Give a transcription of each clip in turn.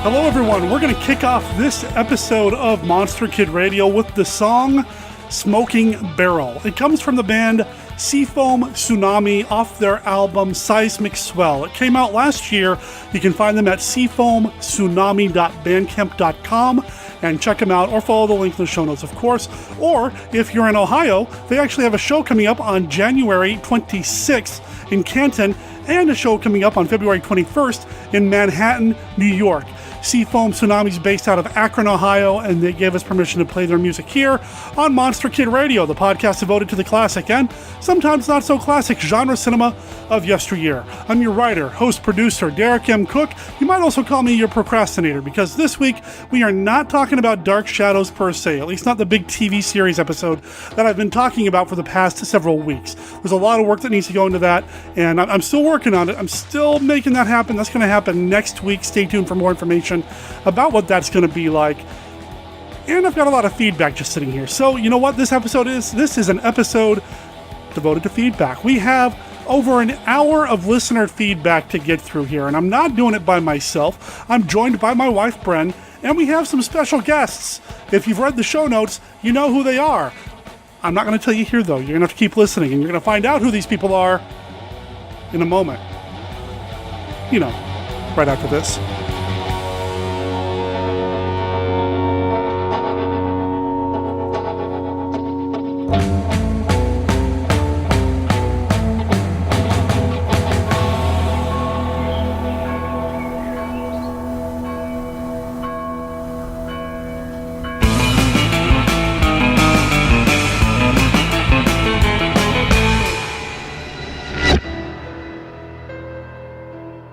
Hello everyone, we're going to kick off this episode of Monster Kid Radio with the song Smoking Barrel. It comes from the band Seaform Tsunami off their album Seismic Swell. It came out last year. You can find them at seaformtsunami.bandcamp.com and check them out, or follow the link in the show notes, of course. Or if you're in Ohio, they actually have a show coming up on January 26th in Canton, and a show coming up on February 21st in Manhattan, New York. Seaform Tsunami is based out of Akron, Ohio, and they gave us permission to play their music here on Monster Kid Radio, the podcast devoted to the classic and sometimes not so classic genre cinema of yesteryear. I'm your writer, host, producer, Derek M. Cook. You might also call me your procrastinator, because this week we are not talking about Dark Shadows per se, at least not the big TV series episode that I've been talking about for the past several weeks. There's a lot of work that needs to go into that, and I'm still working on it. I'm still making that happen. That's going to happen next week. Stay tuned for more information about what that's going to be like. And I've got a lot of feedback just sitting here. So you know what this episode is? This is an episode devoted to feedback. We have over an hour of listener feedback to get through here, and I'm not doing it by myself. I'm joined by my wife, Bren, and we have some special guests. If you've read the show notes, you know who they are. I'm not going to tell you here, though. You're going to have to keep listening, and you're going to find out who these people are in a moment. You know, right after this.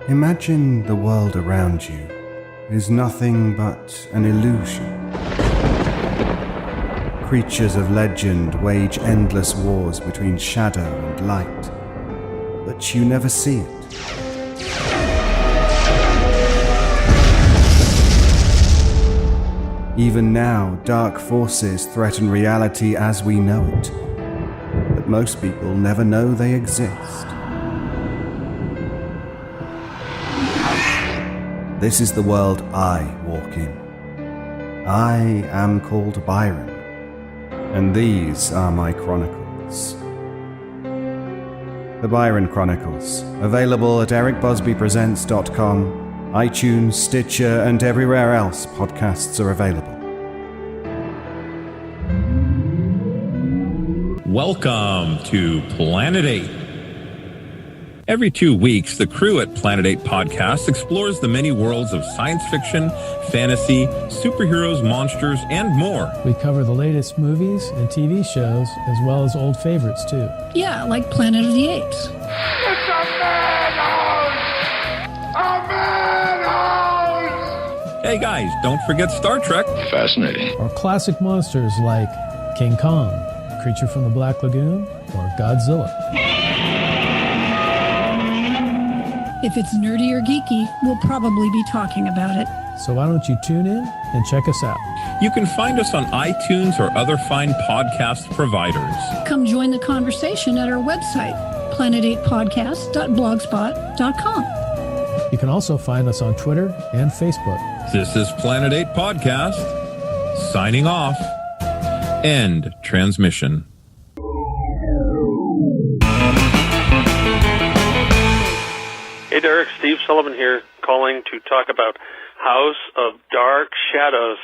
Imagine the world around you is nothing but an illusion. Creatures of legend wage endless wars between shadow and light, but you never see it. Even now, dark forces threaten reality as we know it, but most people never know they exist. This is the world I walk in. I am called Byron, and these are my chronicles. The Byron Chronicles, available at ericbusbypresents.com, iTunes, Stitcher, and everywhere else podcasts are available. Welcome to Planet 8. Every 2 weeks, the crew at Planet 8 Podcast explores the many worlds of science fiction, fantasy, superheroes, monsters, and more. We cover the latest movies and TV shows, as well as old favorites, too. Yeah, like Planet of the Apes. It's a madhouse! A madhouse! Hey guys, don't forget Star Trek. Fascinating. Or classic monsters like King Kong, Creature from the Black Lagoon, or Godzilla. If it's nerdy or geeky, we'll probably be talking about it. So why don't you tune in and check us out? You can find us on iTunes or other fine podcast providers. Come join the conversation at our website, planet8podcast.blogspot.com. You can also find us on Twitter and Facebook. This is Planet 8 Podcast. Signing off. End transmission. Hey Derek, Steve Sullivan here, calling to talk about House of Dark Shadows.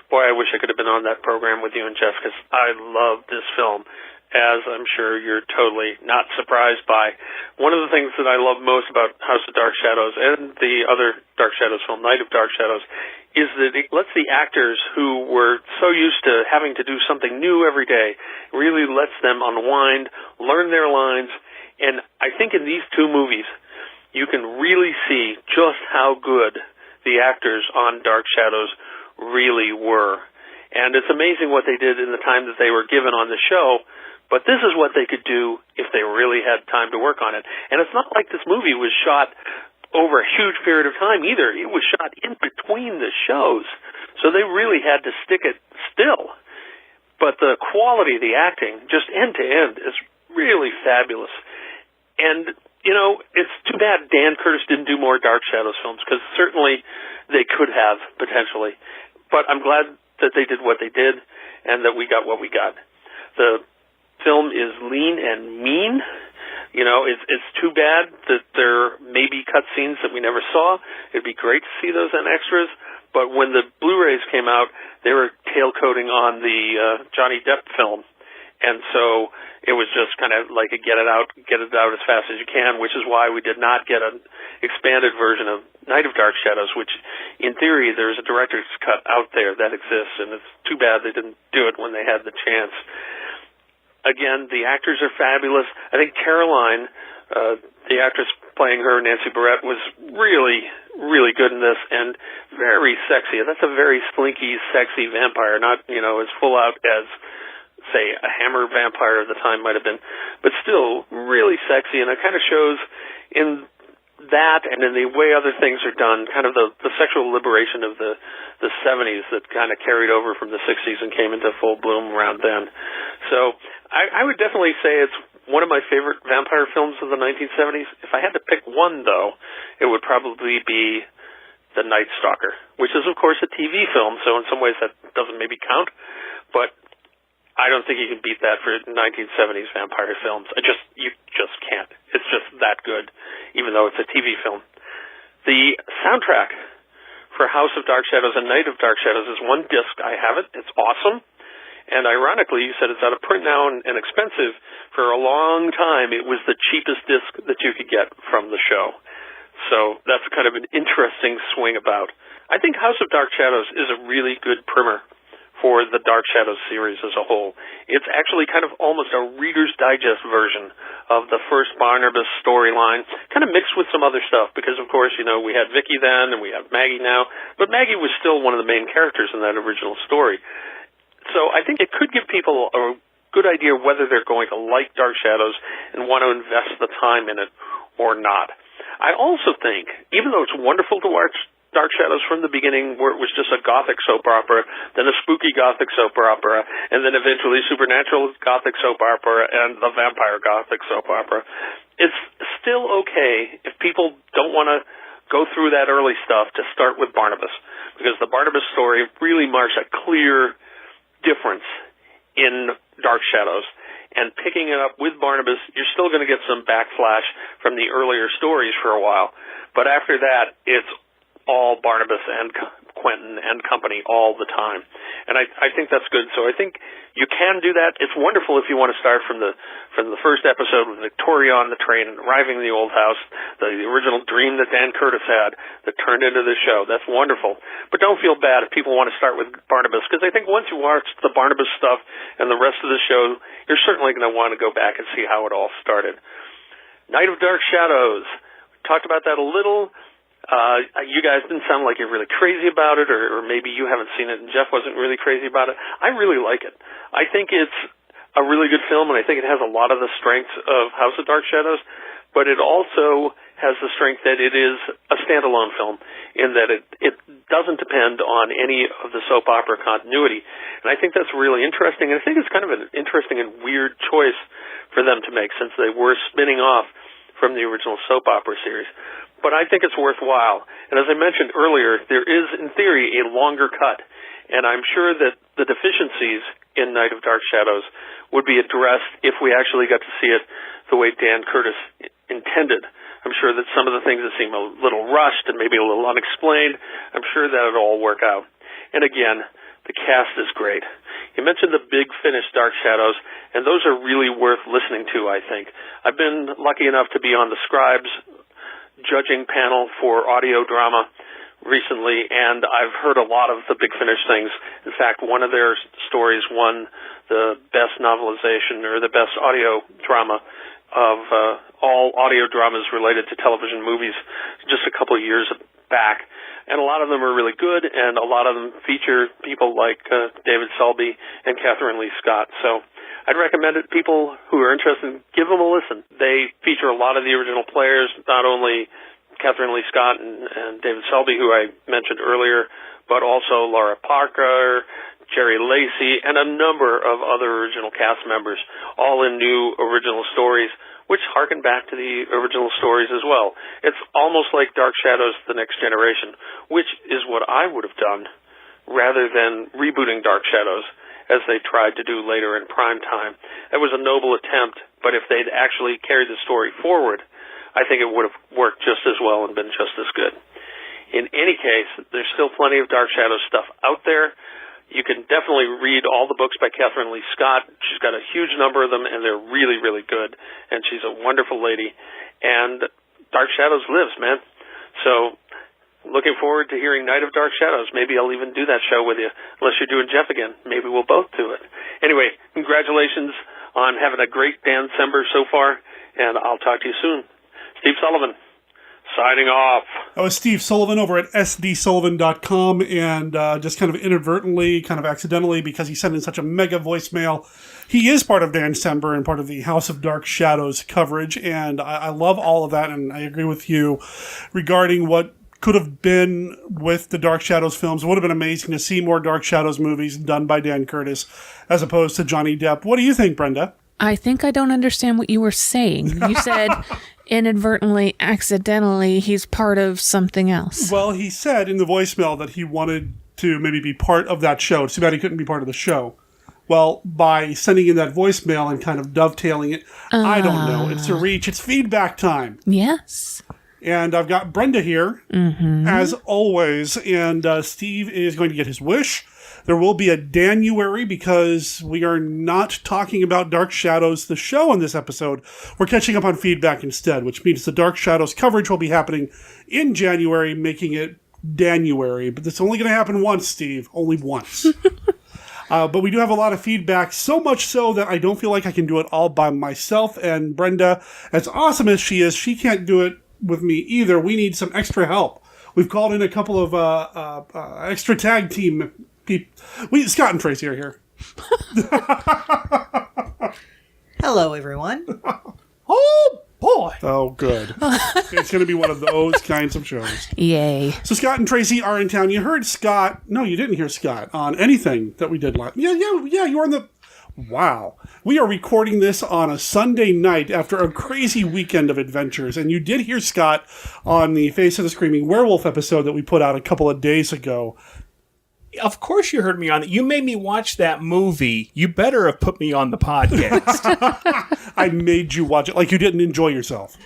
Boy, I wish I could have been on that program with you and Jeff, because I love this film, as I'm sure you're totally not surprised by. One of the things that I love most about House of Dark Shadows and the other Dark Shadows film, Night of Dark Shadows, is that it lets the actors who were so used to having to do something new every day, really lets them unwind, learn their lines, and I think in these two movies, you can really see just how good the actors on Dark Shadows really were. And it's amazing what they did in the time that they were given on the show, but this is what they could do if they really had time to work on it. And it's not like this movie was shot over a huge period of time either. It was shot in between the shows, so they really had to stick it still. But the quality of the acting, just end to end, is really fabulous. And It's too bad Dan Curtis didn't do more Dark Shadows films, because certainly they could have, potentially. But I'm glad that they did what they did and that we got what we got. The film is lean and mean. It's too bad that there may be cut scenes that we never saw. It'd be great to see those in extras. But when the Blu-rays came out, they were tailcoating on the Johnny Depp film. And so it was just kind of like a get it out as fast as you can, which is why we did not get an expanded version of Night of Dark Shadows, which in theory there's a director's cut out there that exists, and it's too bad they didn't do it when they had the chance. Again, the actors are fabulous. I think Caroline, the actress playing her, Nancy Barrett, was really, really good in this and very sexy. That's a very slinky, sexy vampire, not, as full out as, say, a Hammer vampire of the time might have been, but still really sexy, and it kind of shows in that and in the way other things are done, kind of the sexual liberation of the 70s that kind of carried over from the 60s and came into full bloom around then. So I would definitely say it's one of my favorite vampire films of the 1970s. If I had to pick one, though, it would probably be The Night Stalker, which is, of course, a TV film, so in some ways that doesn't maybe count, but I don't think you can beat that for 1970s vampire films. You just can't. It's just that good, even though it's a TV film. The soundtrack for House of Dark Shadows and Night of Dark Shadows is one disc. I have it. It's awesome. And ironically, you said it's out of print now and expensive. For a long time, it was the cheapest disc that you could get from the show. So that's kind of an interesting swing about. I think House of Dark Shadows is a really good primer for the Dark Shadows series as a whole. It's actually kind of almost a Reader's Digest version of the first Barnabas storyline, kind of mixed with some other stuff, because, of course, we had Vicky then and we have Maggie now, but Maggie was still one of the main characters in that original story. So I think it could give people a good idea whether they're going to like Dark Shadows and want to invest the time in it or not. I also think, even though it's wonderful to watch Dark Shadows from the beginning, where it was just a gothic soap opera, then a spooky gothic soap opera, and then eventually supernatural gothic soap opera and the vampire gothic soap opera, it's still okay if people don't want to go through that early stuff to start with Barnabas, because the Barnabas story really marks a clear difference in Dark Shadows. And picking it up with Barnabas, you're still going to get some backflash from the earlier stories for a while. But after that, it's all Barnabas and Quentin and company all the time. And I think that's good. So I think you can do that. It's wonderful if you want to start from the first episode with Victoria on the train and arriving in the old house, the original dream that Dan Curtis had that turned into the show. That's wonderful. But don't feel bad if people want to start with Barnabas, because I think once you watch the Barnabas stuff and the rest of the show, you're certainly going to want to go back and see how it all started. Night of Dark Shadows. We talked about that a little. You guys didn't sound like you're really crazy about it, or maybe you haven't seen it and Jeff wasn't really crazy about it. I really like it. I think it's a really good film, and I think it has a lot of the strengths of House of Dark Shadows, but it also has the strength that it is a standalone film in that it doesn't depend on any of the soap opera continuity. And I think that's really interesting, and I think it's kind of an interesting and weird choice for them to make, since they were spinning off from the original soap opera series. But I think it's worthwhile. And as I mentioned earlier, there is, in theory, a longer cut. And I'm sure that the deficiencies in Night of Dark Shadows would be addressed if we actually got to see it the way Dan Curtis intended. I'm sure that some of the things that seem a little rushed and maybe a little unexplained, I'm sure that it'll all work out. And again, the cast is great. You mentioned the Big Finish Dark Shadows, and those are really worth listening to, I think. I've been lucky enough to be on the Scribes judging panel for audio drama recently, and I've heard a lot of the Big Finish things. In fact, one of their stories won the best novelization or the best audio drama of all audio dramas related to television movies just a couple of years back. And a lot of them are really good, and a lot of them feature people like David Selby and Catherine Lee Scott. So I'd recommend it. People who are interested, give them a listen. They feature a lot of the original players, not only Catherine Lee Scott and David Selby, who I mentioned earlier, but also Laura Parker, Jerry Lacey, and a number of other original cast members, all in new original stories which harken back to the original stories as well. It's almost like Dark Shadows: The Next Generation, which is what I would have done rather than rebooting Dark Shadows as they tried to do later in prime time. It was a noble attempt, but if they'd actually carried the story forward, I think it would have worked just as well and been just as good. In any case, there's still plenty of Dark Shadows stuff out there. You can definitely read all the books by Catherine Lee Scott. She's got a huge number of them, and they're really, really good. And she's a wonderful lady. And Dark Shadows lives, man. So, looking forward to hearing Night of Dark Shadows. Maybe I'll even do that show with you, unless you're doing Jeff again. Maybe we'll both do it. Anyway, congratulations on having a great December so far, and I'll talk to you soon. Steve Sullivan, signing off. That was Steve Sullivan over at sdsullivan.com, and just kind of inadvertently, kind of accidentally, because he sent in such a mega voicemail, he is part of December and part of the House of Dark Shadows coverage, and I love all of that, and I agree with you regarding what could have been with the Dark Shadows films. It would have been amazing to see more Dark Shadows movies done by Dan Curtis as opposed to Johnny Depp. What do you think, Brenda? I think I don't understand what you were saying. You said inadvertently, accidentally, he's part of something else. Well, he said in the voicemail that he wanted to maybe be part of that show. It's too bad he couldn't be part of the show. Well, by sending in that voicemail and kind of dovetailing it, I don't know. It's a reach. It's feedback time. Yes. And I've got Brenda here, as always, and Steve is going to get his wish. There will be a Danuary because we are not talking about Dark Shadows, the show, in this episode. We're catching up on feedback instead, which means the Dark Shadows coverage will be happening in January, making it Danuary. But it's only going to happen once, Steve. Only once. But we do have a lot of feedback, so much so that I don't feel like I can do it all by myself. And Brenda, as awesome as she is, she can't do it with me either. We need some extra help. We've called in a couple of extra tag team people. Scott and Tracy are here. Hello, everyone. Oh, boy. Oh, good. It's going to be one of those kinds of shows. Yay. So Scott and Tracy are in town. You heard Scott. No, you didn't hear Scott on anything that we did last. Yeah, you were on the... Wow. We are recording this on a Sunday night after a crazy weekend of adventures. And you did hear Scott on the Face of the Screaming Werewolf episode that we put out a couple of days ago. Of course you heard me on it. You made me watch that movie. You better have put me on the podcast. I made you watch it like you didn't enjoy yourself.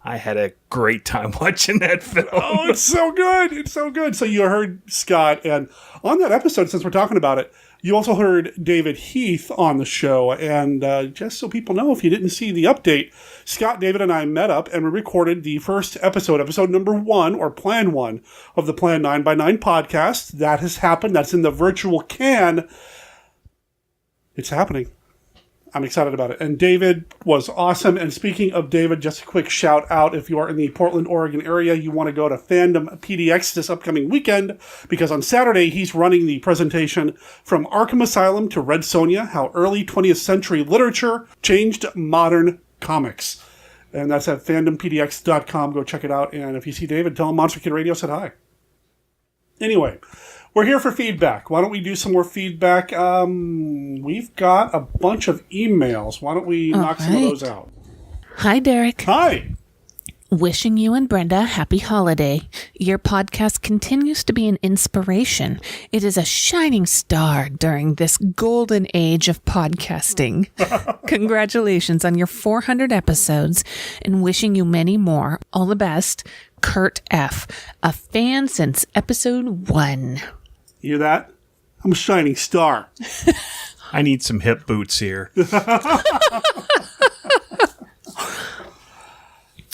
I had a great time watching that film. Oh, it's so good. It's so good. So you heard Scott. And on that episode, since we're talking about it, you also heard David Heath on the show, and just so people know, if you didn't see the update, Scott, David, and I met up and we recorded the first episode number 1, or Plan 1, of the Plan 9x9 podcast. That has happened. That's in the virtual can. It's happening. I'm excited about it. And David was awesome. And speaking of David, just a quick shout out. If you are in the Portland, Oregon area, you want to go to Fandom PDX this upcoming weekend, because on Saturday, he's running the presentation From Arkham Asylum to Red Sonja, How Early 20th Century Literature Changed Modern Comics. And that's at fandompdx.com. Go check it out. And if you see David, tell him Monster Kid Radio said hi. Anyway, we're here for feedback. Why don't we do some more feedback? We've got a bunch of emails. Why don't we knock some of those out? Hi, Derek. Hi. Wishing you and Brenda a happy holiday. Your podcast continues to be an inspiration. It is a shining star during this golden age of podcasting. Congratulations on your 400 episodes and wishing you many more. All the best, Kurt F., a fan since episode 1. You hear that? I'm a shining star. I need some hip boots here.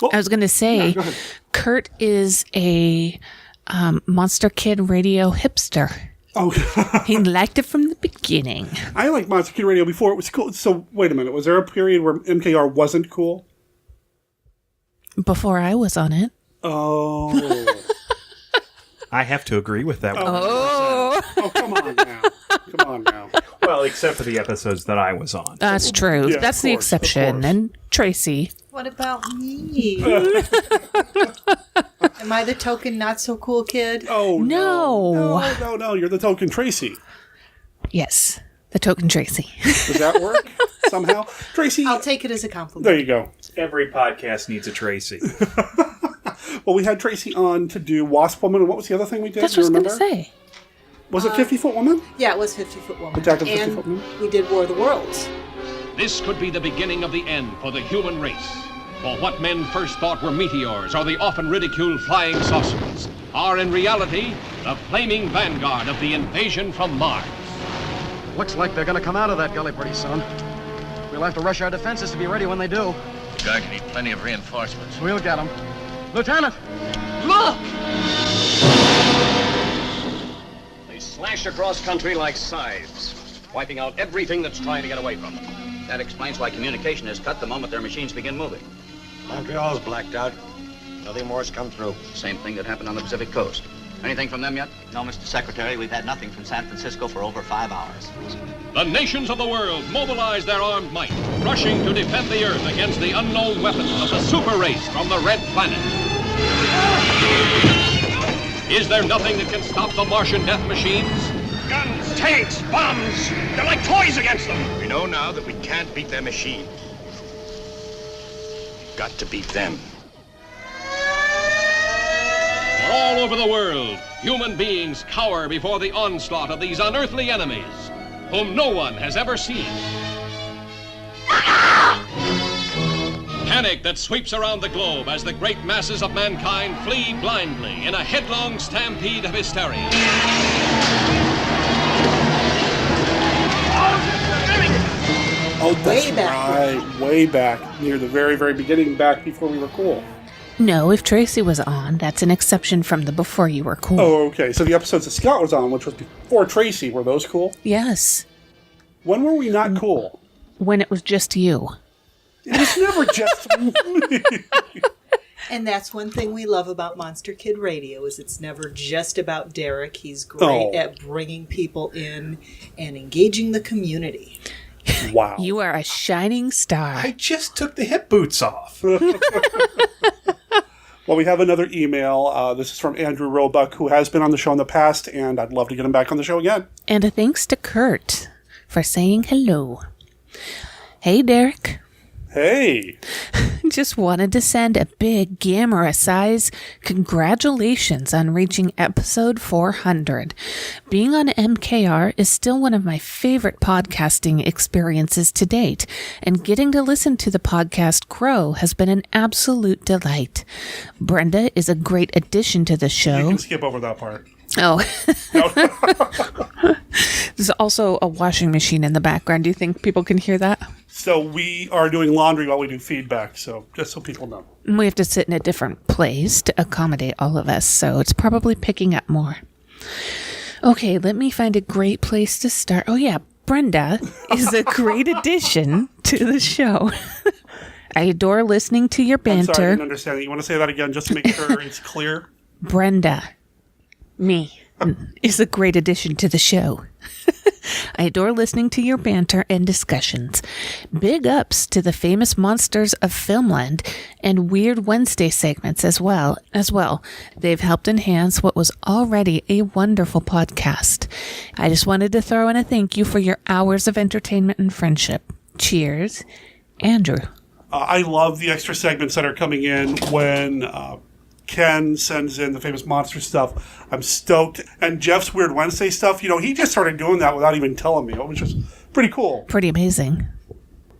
I was going to say, Kurt is a Monster Kid Radio hipster. Oh, he liked it from the beginning. I liked Monster Kid Radio before it was cool. So, wait a minute. Was there a period where MKR wasn't cool? Before I was on it. Oh. I have to agree with that one. Oh, come on now. Come on now. Well, except for the episodes that I was on. That's true. Yeah, That's the exception. And Tracy. What about me? Am I the token not so cool kid? Oh, No. No. You're the token Tracy. Yes. The token Tracy. Does that work somehow? Tracy. I'll take it as a compliment. There you go. Every podcast needs a Tracy. Well, we had Tracy on to do Wasp Woman, and what was the other thing we did? That's what I was going to say. Was it 50-Foot Woman? Yeah, it was 50-Foot Woman. Attack of the and 50-Foot Woman? we did War of the Worlds. This could be the beginning of the end for the human race. For what men first thought were meteors or the often ridiculed flying saucers are in reality the flaming vanguard of the invasion from Mars. Looks like they're gonna come out of that gully pretty soon. We'll have to rush our defenses to be ready when they do. Going to need plenty of reinforcements. We'll get them. Lieutenant, look! They slash across country like scythes, wiping out everything that's trying to get away from them. That explains why communication is cut the moment their machines begin moving. Montreal's blacked out. Nothing more's come through. Same thing that happened on the Pacific coast. Anything from them yet? No, Mr. Secretary. We've had nothing from San Francisco for over 5 hours. The nations of the world mobilize their armed might, rushing to defend the Earth against the unknown weapons of the super race from the Red Planet. Is there nothing that can stop the Martian death machines? Guns, tanks, bombs. They're like toys against them. We know now that we can't beat their machine. We've got to beat them. All over the world, human beings cower before the onslaught of these unearthly enemies, whom no one has ever seen. Panic that sweeps around the globe as the great masses of mankind flee blindly in a headlong stampede of hysteria. Oh, that's right. Way back, near the very, very beginning, back before we were cool. No, if Tracy was on, that's an exception from the before you were cool. Oh, okay. So the episodes that Scott was on, which was before Tracy, were those cool? Yes. When were we not cool? When it was just you. It was never just me. And that's one thing we love about Monster Kid Radio is it's never just about Derek. He's great at bringing people in and engaging the community. Wow. You are a shining star. I just took the hip boots off. Well, we have another email. This is from Andrew Roebuck, who has been on the show in the past, and I'd love to get him back on the show again. And a thanks to Kurt for saying hello. Hey, Derek. Hey. Just wanted to send a big Gamera-size congratulations on reaching episode 400. Being on MKR is still one of my favorite podcasting experiences to date, and getting to listen to the podcast grow has been an absolute delight. Brenda is a great addition to the show. You can skip over that part. Oh. There's also a washing machine in the background. Do you think people can hear that? So we are doing laundry while we do feedback, so just so people know. We have to sit in a different place to accommodate all of us, so it's probably picking up more. Okay, let me find a great place to start. Oh yeah, Brenda is a great addition to the show. I adore listening to your banter. I'm sorry, I didn't understand that. You want to say that again just to make sure it's clear? Brenda, me, is a great addition to the show. I adore listening to your banter and discussions. Big ups to the famous monsters of Filmland and Weird Wednesday segments as well. They've helped enhance what was already a wonderful podcast. I just wanted to throw in a thank you for your hours of entertainment and friendship. Cheers, Andrew. I love the extra segments that are coming in when Ken sends in the famous monster stuff. I'm stoked. And Jeff's Weird Wednesday stuff, he just started doing that without even telling me. It was just pretty cool. Pretty amazing.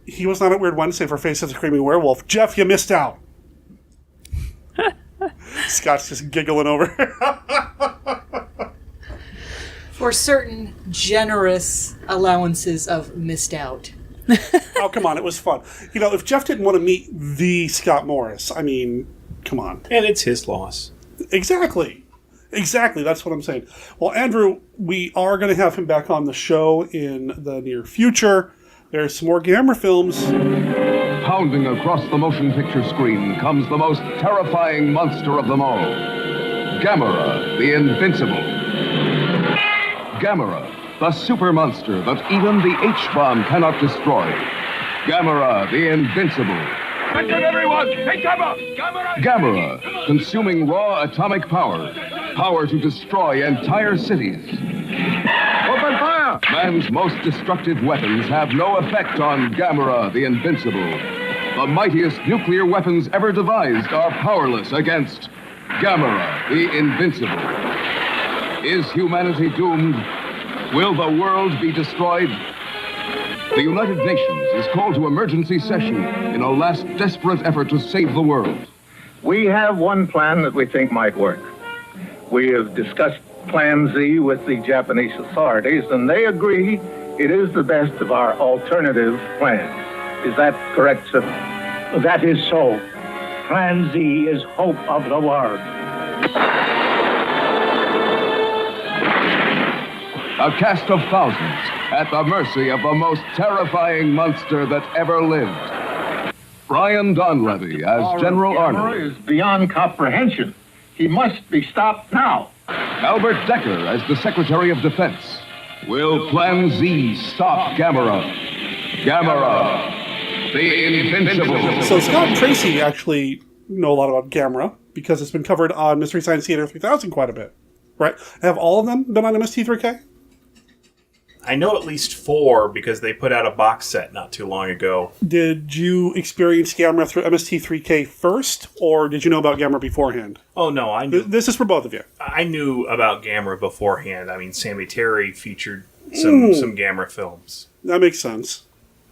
He was not at Weird Wednesday for Face of the Screaming Werewolf. Jeff, you missed out. Scott's just giggling over. For certain generous allowances of missed out. Oh, come on. It was fun. If Jeff didn't want to meet the Scott Morris, I mean, come on. And it's his loss. Exactly. That's what I'm saying. Well, Andrew, we are going to have him back on the show in the near future. There's some more Gamera films. Pounding across the motion picture screen comes the most terrifying monster of them all. Gamera, the Invincible. Gamera, the super monster that even the H-bomb cannot destroy. Gamera, the Invincible. Attention, everyone! Take cover! Gamera, consuming raw atomic power. Power to destroy entire cities. Open fire! Man's most destructive weapons have no effect on Gamera the Invincible. The mightiest nuclear weapons ever devised are powerless against Gamera the Invincible. Is humanity doomed? Will the world be destroyed? The United Nations is called to emergency session in a last desperate effort to save the world. We have one plan that we think might work. We have discussed Plan Z with the Japanese authorities, and they agree it is the best of our alternative plans. Is that correct, sir? That is so. Plan Z is hope of the world. A cast of thousands at the mercy of the most terrifying monster that ever lived. Brian Donlevy as General Arnold. Is beyond comprehension. He must be stopped now. Albert Decker as the Secretary of Defense. Will Plan Z stop Gamera? Gamera, the Invincible. So Scott and Tracy actually know a lot about Gamera because it's been covered on Mystery Science Theater 3000 quite a bit, right? Have all of them been on MST3K? I know at least 4 because they put out a box set not too long ago. Did you experience Gamera through MST3K first, or did you know about Gamera beforehand? Oh, no, I knew. This is for both of you. I knew about Gamera beforehand. I mean, Sammy Terry featured some Gamera films. That makes sense.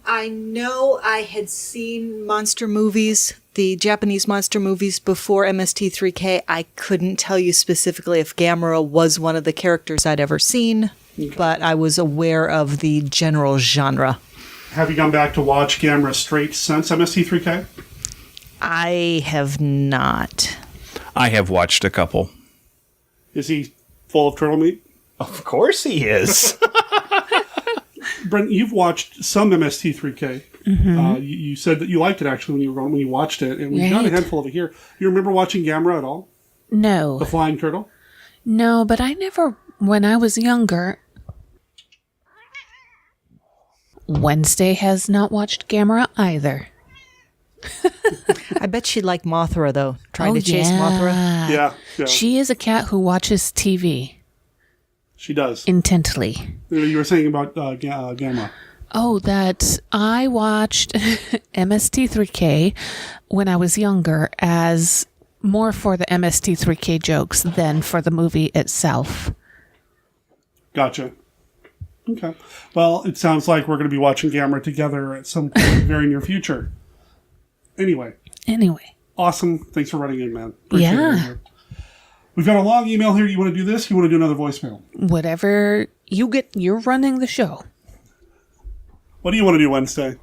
I know I had seen monster movies, the Japanese monster movies, before MST3K. I couldn't tell you specifically if Gamera was one of the characters I'd ever seen. Okay. But I was aware of the general genre. Have you gone back to watch Gamera straight since MST3K? I have not. I have watched a couple. Is he full of turtle meat? Of course he is. Brent, you've watched some MST3K. Mm-hmm. You said that you liked it actually when you watched it, and we've got a handful of it here. You remember watching Gamera at all? No. The Flying Turtle? No, but I never, when I was younger... Wednesday has not watched Gamera either. I bet she'd like Mothra, though. Trying to chase Mothra. Yeah. She is a cat who watches TV. She does. Intently. You were saying about Gamera. Oh, that I watched MST3K when I was younger as more for the MST3K jokes than for the movie itself. Gotcha. Okay. Well, it sounds like we're going to be watching Gamera together at some point in the very near future. Anyway. Awesome. Thanks for running in, man. Appreciate it. We've got a long email here. You want to do this? You want to do another voicemail? Whatever you get, you're running the show. What do you want to do Wednesday?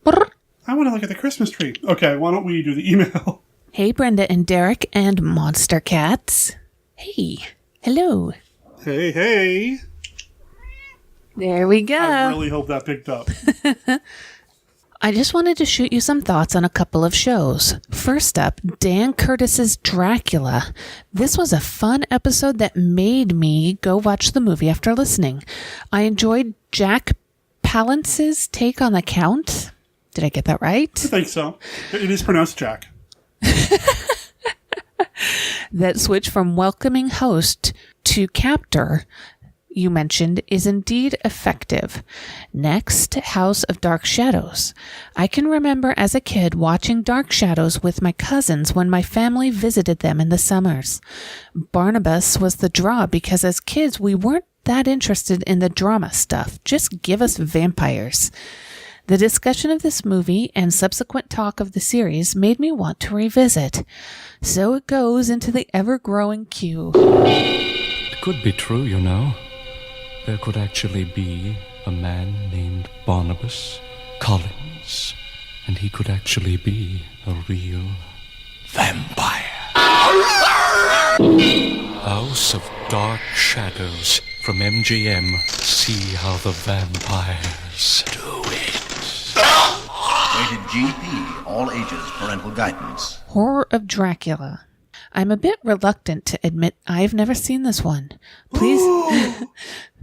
I want to look at the Christmas tree. Okay, why don't we do the email? Hey, Brenda and Derek and Monster Cats. Hey. Hello. Hey. There we go. I really hope that picked up. I just wanted to shoot you some thoughts on a couple of shows. First up, Dan Curtis's Dracula. This was a fun episode that made me go watch the movie after listening. I enjoyed Jack Palance's take on the Count. Did I get that right? I think so. It is pronounced Jack. That switch from welcoming host to captor you mentioned is indeed effective. Next, House of Dark Shadows. I can remember as a kid watching Dark Shadows with my cousins when my family visited them in the summers. Barnabas was the draw because as kids we weren't that interested in the drama stuff. Just give us vampires. The discussion of this movie and subsequent talk of the series made me want to revisit. So it goes into the ever-growing queue. It could be true, you know. There could actually be a man named Barnabas Collins, and he could actually be a real vampire. House of Dark Shadows from MGM. See how the vampires do it. Rated GP, all ages, parental guidance. Horror of Dracula. I'm a bit reluctant to admit I've never seen this one.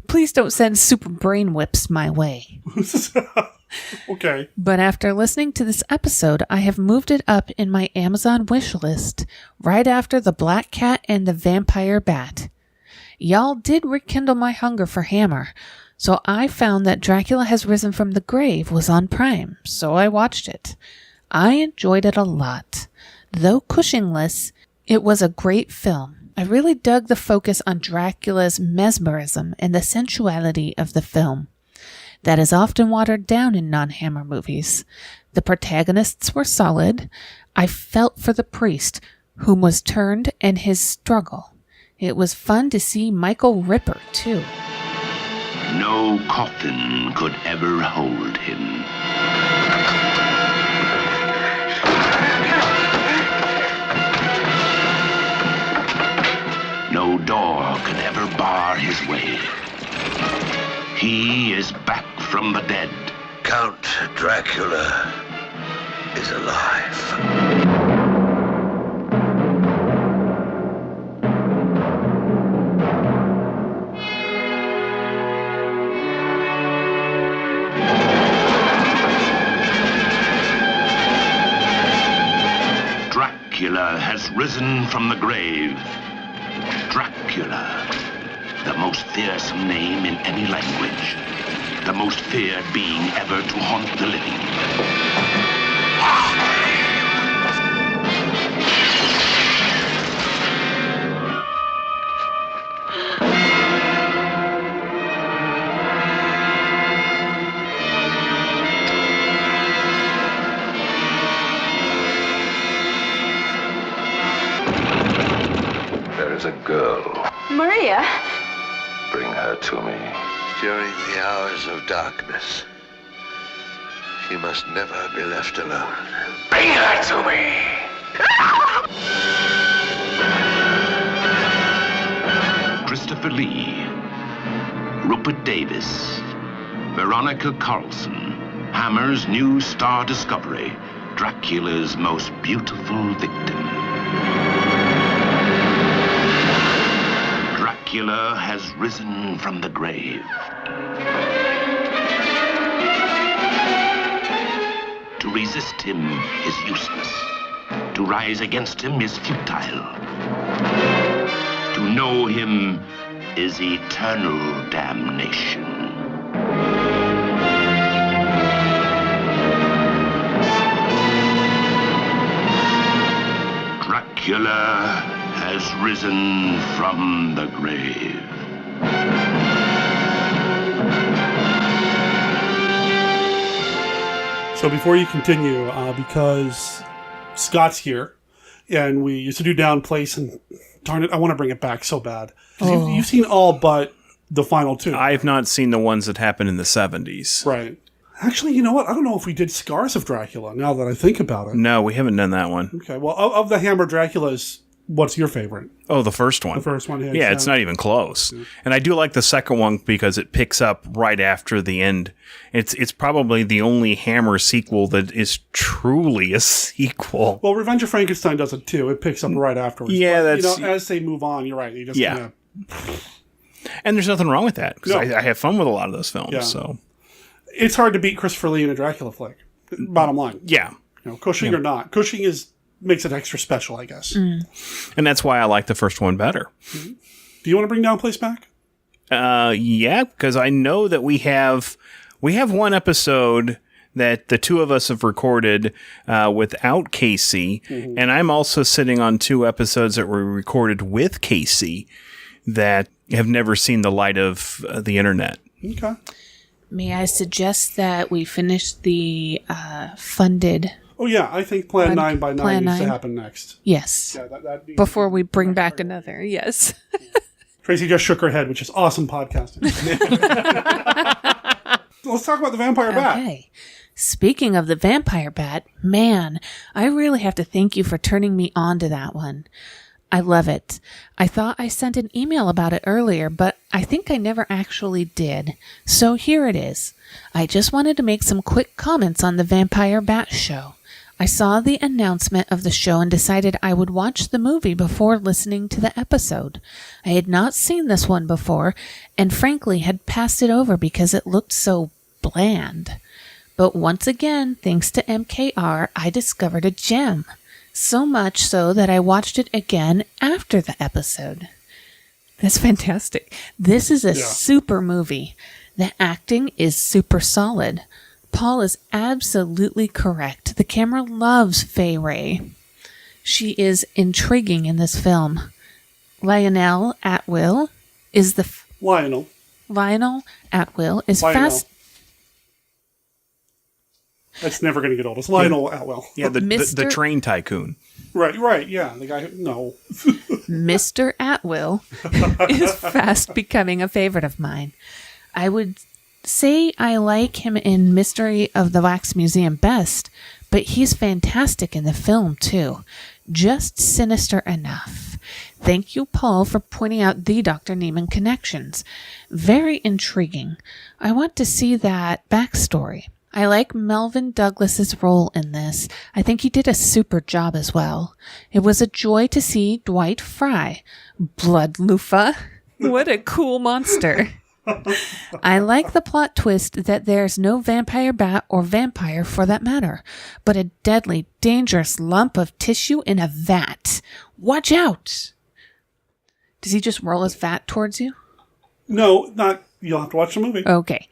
Please don't send super brain whips my way. Okay. But after listening to this episode, I have moved it up in my Amazon wish list right after The Black Cat and the Vampire Bat. Y'all did rekindle my hunger for Hammer, so I found that Dracula Has Risen from the Grave was on Prime, so I watched it. I enjoyed it a lot. Though Cushingless, it was a great film. I really dug the focus on Dracula's mesmerism and the sensuality of the film. That is often watered down in non-Hammer movies. The protagonists were solid. I felt for the priest, whom was turned, and his struggle. It was fun to see Michael Ripper, too. No coffin could ever hold him. No door could ever bar his way. He is back from the dead. Count Dracula is alive. Dracula has risen from the grave. Dracula, the most fearsome name in any language. The most feared being ever to haunt the living. There is a girl. Maria? Bring her to me. During the hours of darkness, she must never be left alone. Bring her to me! Christopher Lee, Rupert Davis, Veronica Carlson, Hammer's new star discovery, Dracula's most beautiful victim. Dracula has risen from the grave. To resist him is useless. To rise against him is futile. To know him is eternal damnation. Dracula has risen from the grave. So before you continue, because Scott's here, and we used to do Down Place, and darn it, I want to bring it back so bad. 'Cause you've seen all but the final two. I've not seen the ones that happened in the 70s. Right. Actually, you know what? I don't know if we did Scars of Dracula, now that I think about it. No, we haven't done that one. Okay, well, of the Hammer Draculas, what's your favorite? Oh, the first one. The first one, yeah, it's not even close. Yeah. And I do like the second one because it picks up right after the end. It's probably the only Hammer sequel that is truly a sequel. Well, Revenge of Frankenstein does it too. It picks up right afterwards. Yeah, but, that's... as they move on, you're right. You just kinda... And there's nothing wrong with that because No. I have fun with a lot of those films. Yeah. So it's hard to beat Christopher Lee in a Dracula flick. Bottom line. Yeah. Cushing or not. Cushing makes it extra special, I guess. And that's why I like the first one better. Mm-hmm. Do you want to bring Down Place back? Yeah, because I know that we have one episode that the two of us have recorded without Casey, and I'm also sitting on 2 episodes that were recorded with Casey that have never seen the light of the internet. Okay. May I suggest that we finish the funded... Oh, yeah. I think Plan 9 by 9 Plan needs to 9. happen next. Yes. Yeah, that'd be Before we bring back another, yes. Tracy just shook her head, which is awesome podcasting. Let's talk about the Vampire Bat. Okay. Speaking of the Vampire Bat, man, I really have to thank you for turning me on to that one. I love it. I thought I sent an email about it earlier, but I think I never actually did. So here it is. I just wanted to make some quick comments on the Vampire Bat show. I saw the announcement of the show and decided I would watch the movie before listening to the episode. I had not seen this one before, and frankly had passed it over because it looked so bland. But once again, thanks to MKR, I discovered a gem. So much so that I watched it again after the episode. That's fantastic. This is a super movie. The acting is super solid. Paul is absolutely correct. The camera loves Fay Wray. She is intriguing in this film. Lionel Atwill is the... Lionel Atwill is fast... That's never going to get old. It's Lionel Atwill. Yeah, the train tycoon. Right, yeah. The guy who... No. Mr. Atwill is fast becoming a favorite of mine. I would say I like him in Mystery of the Wax Museum best, but he's fantastic in the film, too. Just sinister enough. Thank you, Paul, for pointing out the Dr. Neiman connections. Very intriguing. I want to see that backstory. I like Melvin Douglas's role in this. I think he did a super job as well. It was a joy to see Dwight Fry. Blood loofah. What a cool monster. I like the plot twist that there's no vampire bat or vampire for that matter, but a deadly, dangerous lump of tissue in a vat. Watch out! Does he just roll his vat towards you? No, not. You'll have to watch the movie. Okay.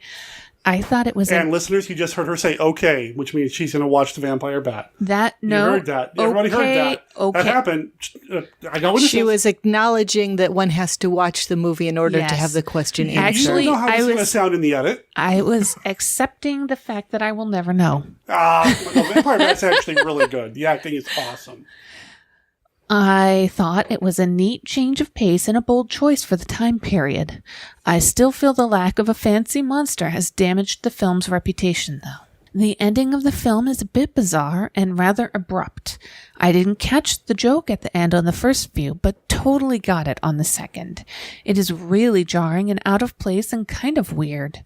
I thought it was... And listeners, you just heard her say okay, which means she's going to watch the vampire bat. You heard that. Everybody heard that. Okay. That happened. I got witnesses. She was acknowledging that one has to watch the movie in order to have the question answered. Actually, you don't know how this is going to sound in the edit. I was accepting the fact that I will never know. The vampire bat's actually really good. The acting is awesome. I thought it was a neat change of pace and a bold choice for the time period. I still feel the lack of a fancy monster has damaged the film's reputation, though. The ending of the film is a bit bizarre and rather abrupt. I didn't catch the joke at the end on the first view, but totally got it on the second. It is really jarring and out of place and kind of weird.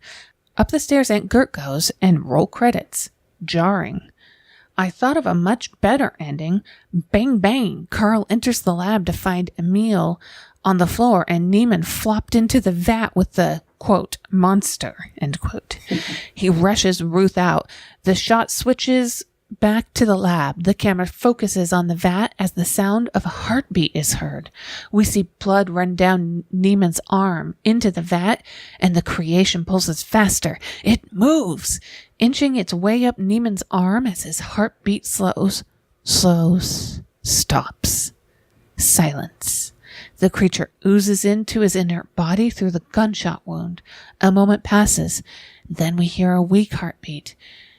Up the stairs Aunt Gert goes, and roll credits. Jarring. I thought of a much better ending. Bang, bang. Carl enters the lab to find Emil on the floor, and Neiman flopped into the vat with the, quote, monster, end quote. He rushes Ruth out. The shot switches back to the lab. The camera focuses on the vat as the sound of a heartbeat is heard. We see blood run down Neiman's arm into the vat, and the creation pulses faster. It moves, inching its way up Neiman's arm as his heartbeat slows, stops. Silence. The creature oozes into his inert body through the gunshot wound. A moment passes. Then we hear a weak heartbeat.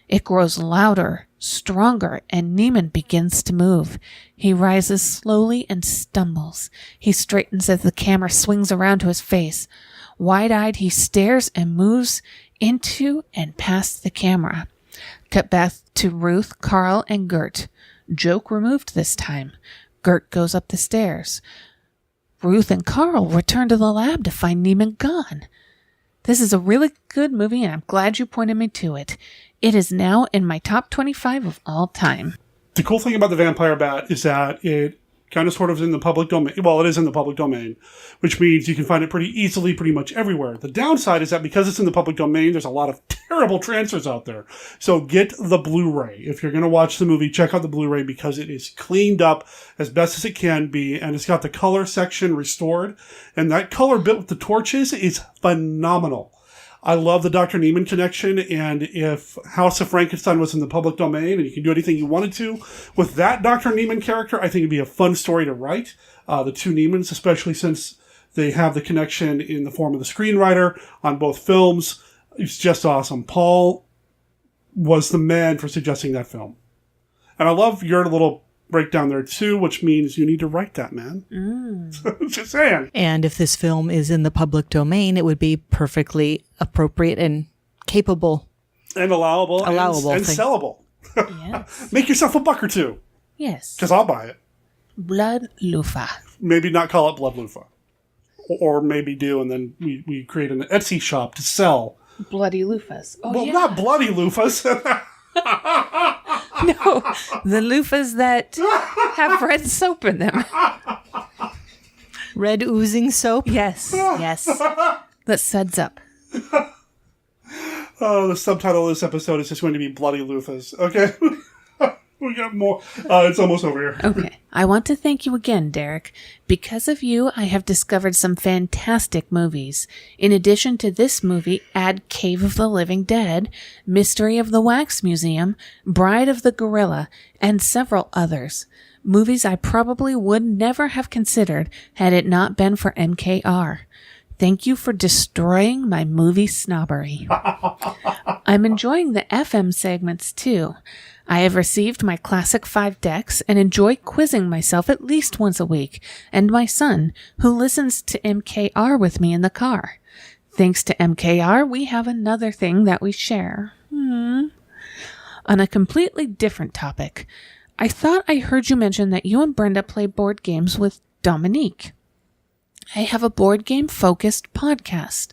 It grows louder, stronger, and Neiman begins to move. He rises slowly and stumbles. He straightens as the camera swings around to his face. Wide-eyed, he stares and moves into and past the camera. Cut back to Ruth, Carl, and Gert. Joke removed this time. Gert goes up the stairs. Ruth and Carl return to the lab to find Neiman gone. This is a really good movie, and I'm glad you pointed me to it. It is now in my top 25 of all time. The cool thing about the vampire bat is that it kind of sort of is in the public domain. Well, it is in the public domain, which means you can find it pretty easily pretty much everywhere. The downside is that because it's in the public domain, there's a lot of terrible transfers out there. So get the Blu-ray. If you're going to watch the movie, check out the Blu-ray because it is cleaned up as best as it can be, and it's got the color section restored. And that color bit with the torches is phenomenal. I love the Dr. Neiman connection, and if House of Frankenstein was in the public domain and you can do anything you wanted to with that Dr. Neiman character, I think it'd be a fun story to write. The two Neimans, especially since they have the connection in the form of the screenwriter on both films. It's just awesome. Paul was the man for suggesting that film. And I love your little breakdown there too, which means you need to write that, man. Just saying. And if this film is in the public domain, it would be perfectly appropriate and capable. And allowable and thing. sellable. Yes. Make yourself a buck or two. Yes. Because I'll buy it. Blood loofah. Maybe not call it Blood Loofah. Or maybe do, and then we create an Etsy shop to sell. Bloody loofahs. Oh, well, yeah. not bloody loofahs. No, the loofahs that have red soap in them. Red oozing soap? Yes, yes. That suds up. Oh, the subtitle of this episode is just going to be Bloody Loofahs. Okay? We got more. It's almost over here. Okay. I want to thank you again, Derek. Because of you, I have discovered some fantastic movies. In addition to this movie, add Cave of the Living Dead, Mystery of the Wax Museum, Bride of the Gorilla, and several others. Movies I probably would never have considered had it not been for MKR. Thank you for destroying my movie snobbery. I'm enjoying the FM segments too. I have received my Classic 5 decks and enjoy quizzing myself at least once a week, and my son, who listens to MKR with me in the car. Thanks to MKR, we have another thing that we share. On a completely different topic, I thought I heard you mention that you and Brenda play board games with Dominique. I have a board game focused podcast,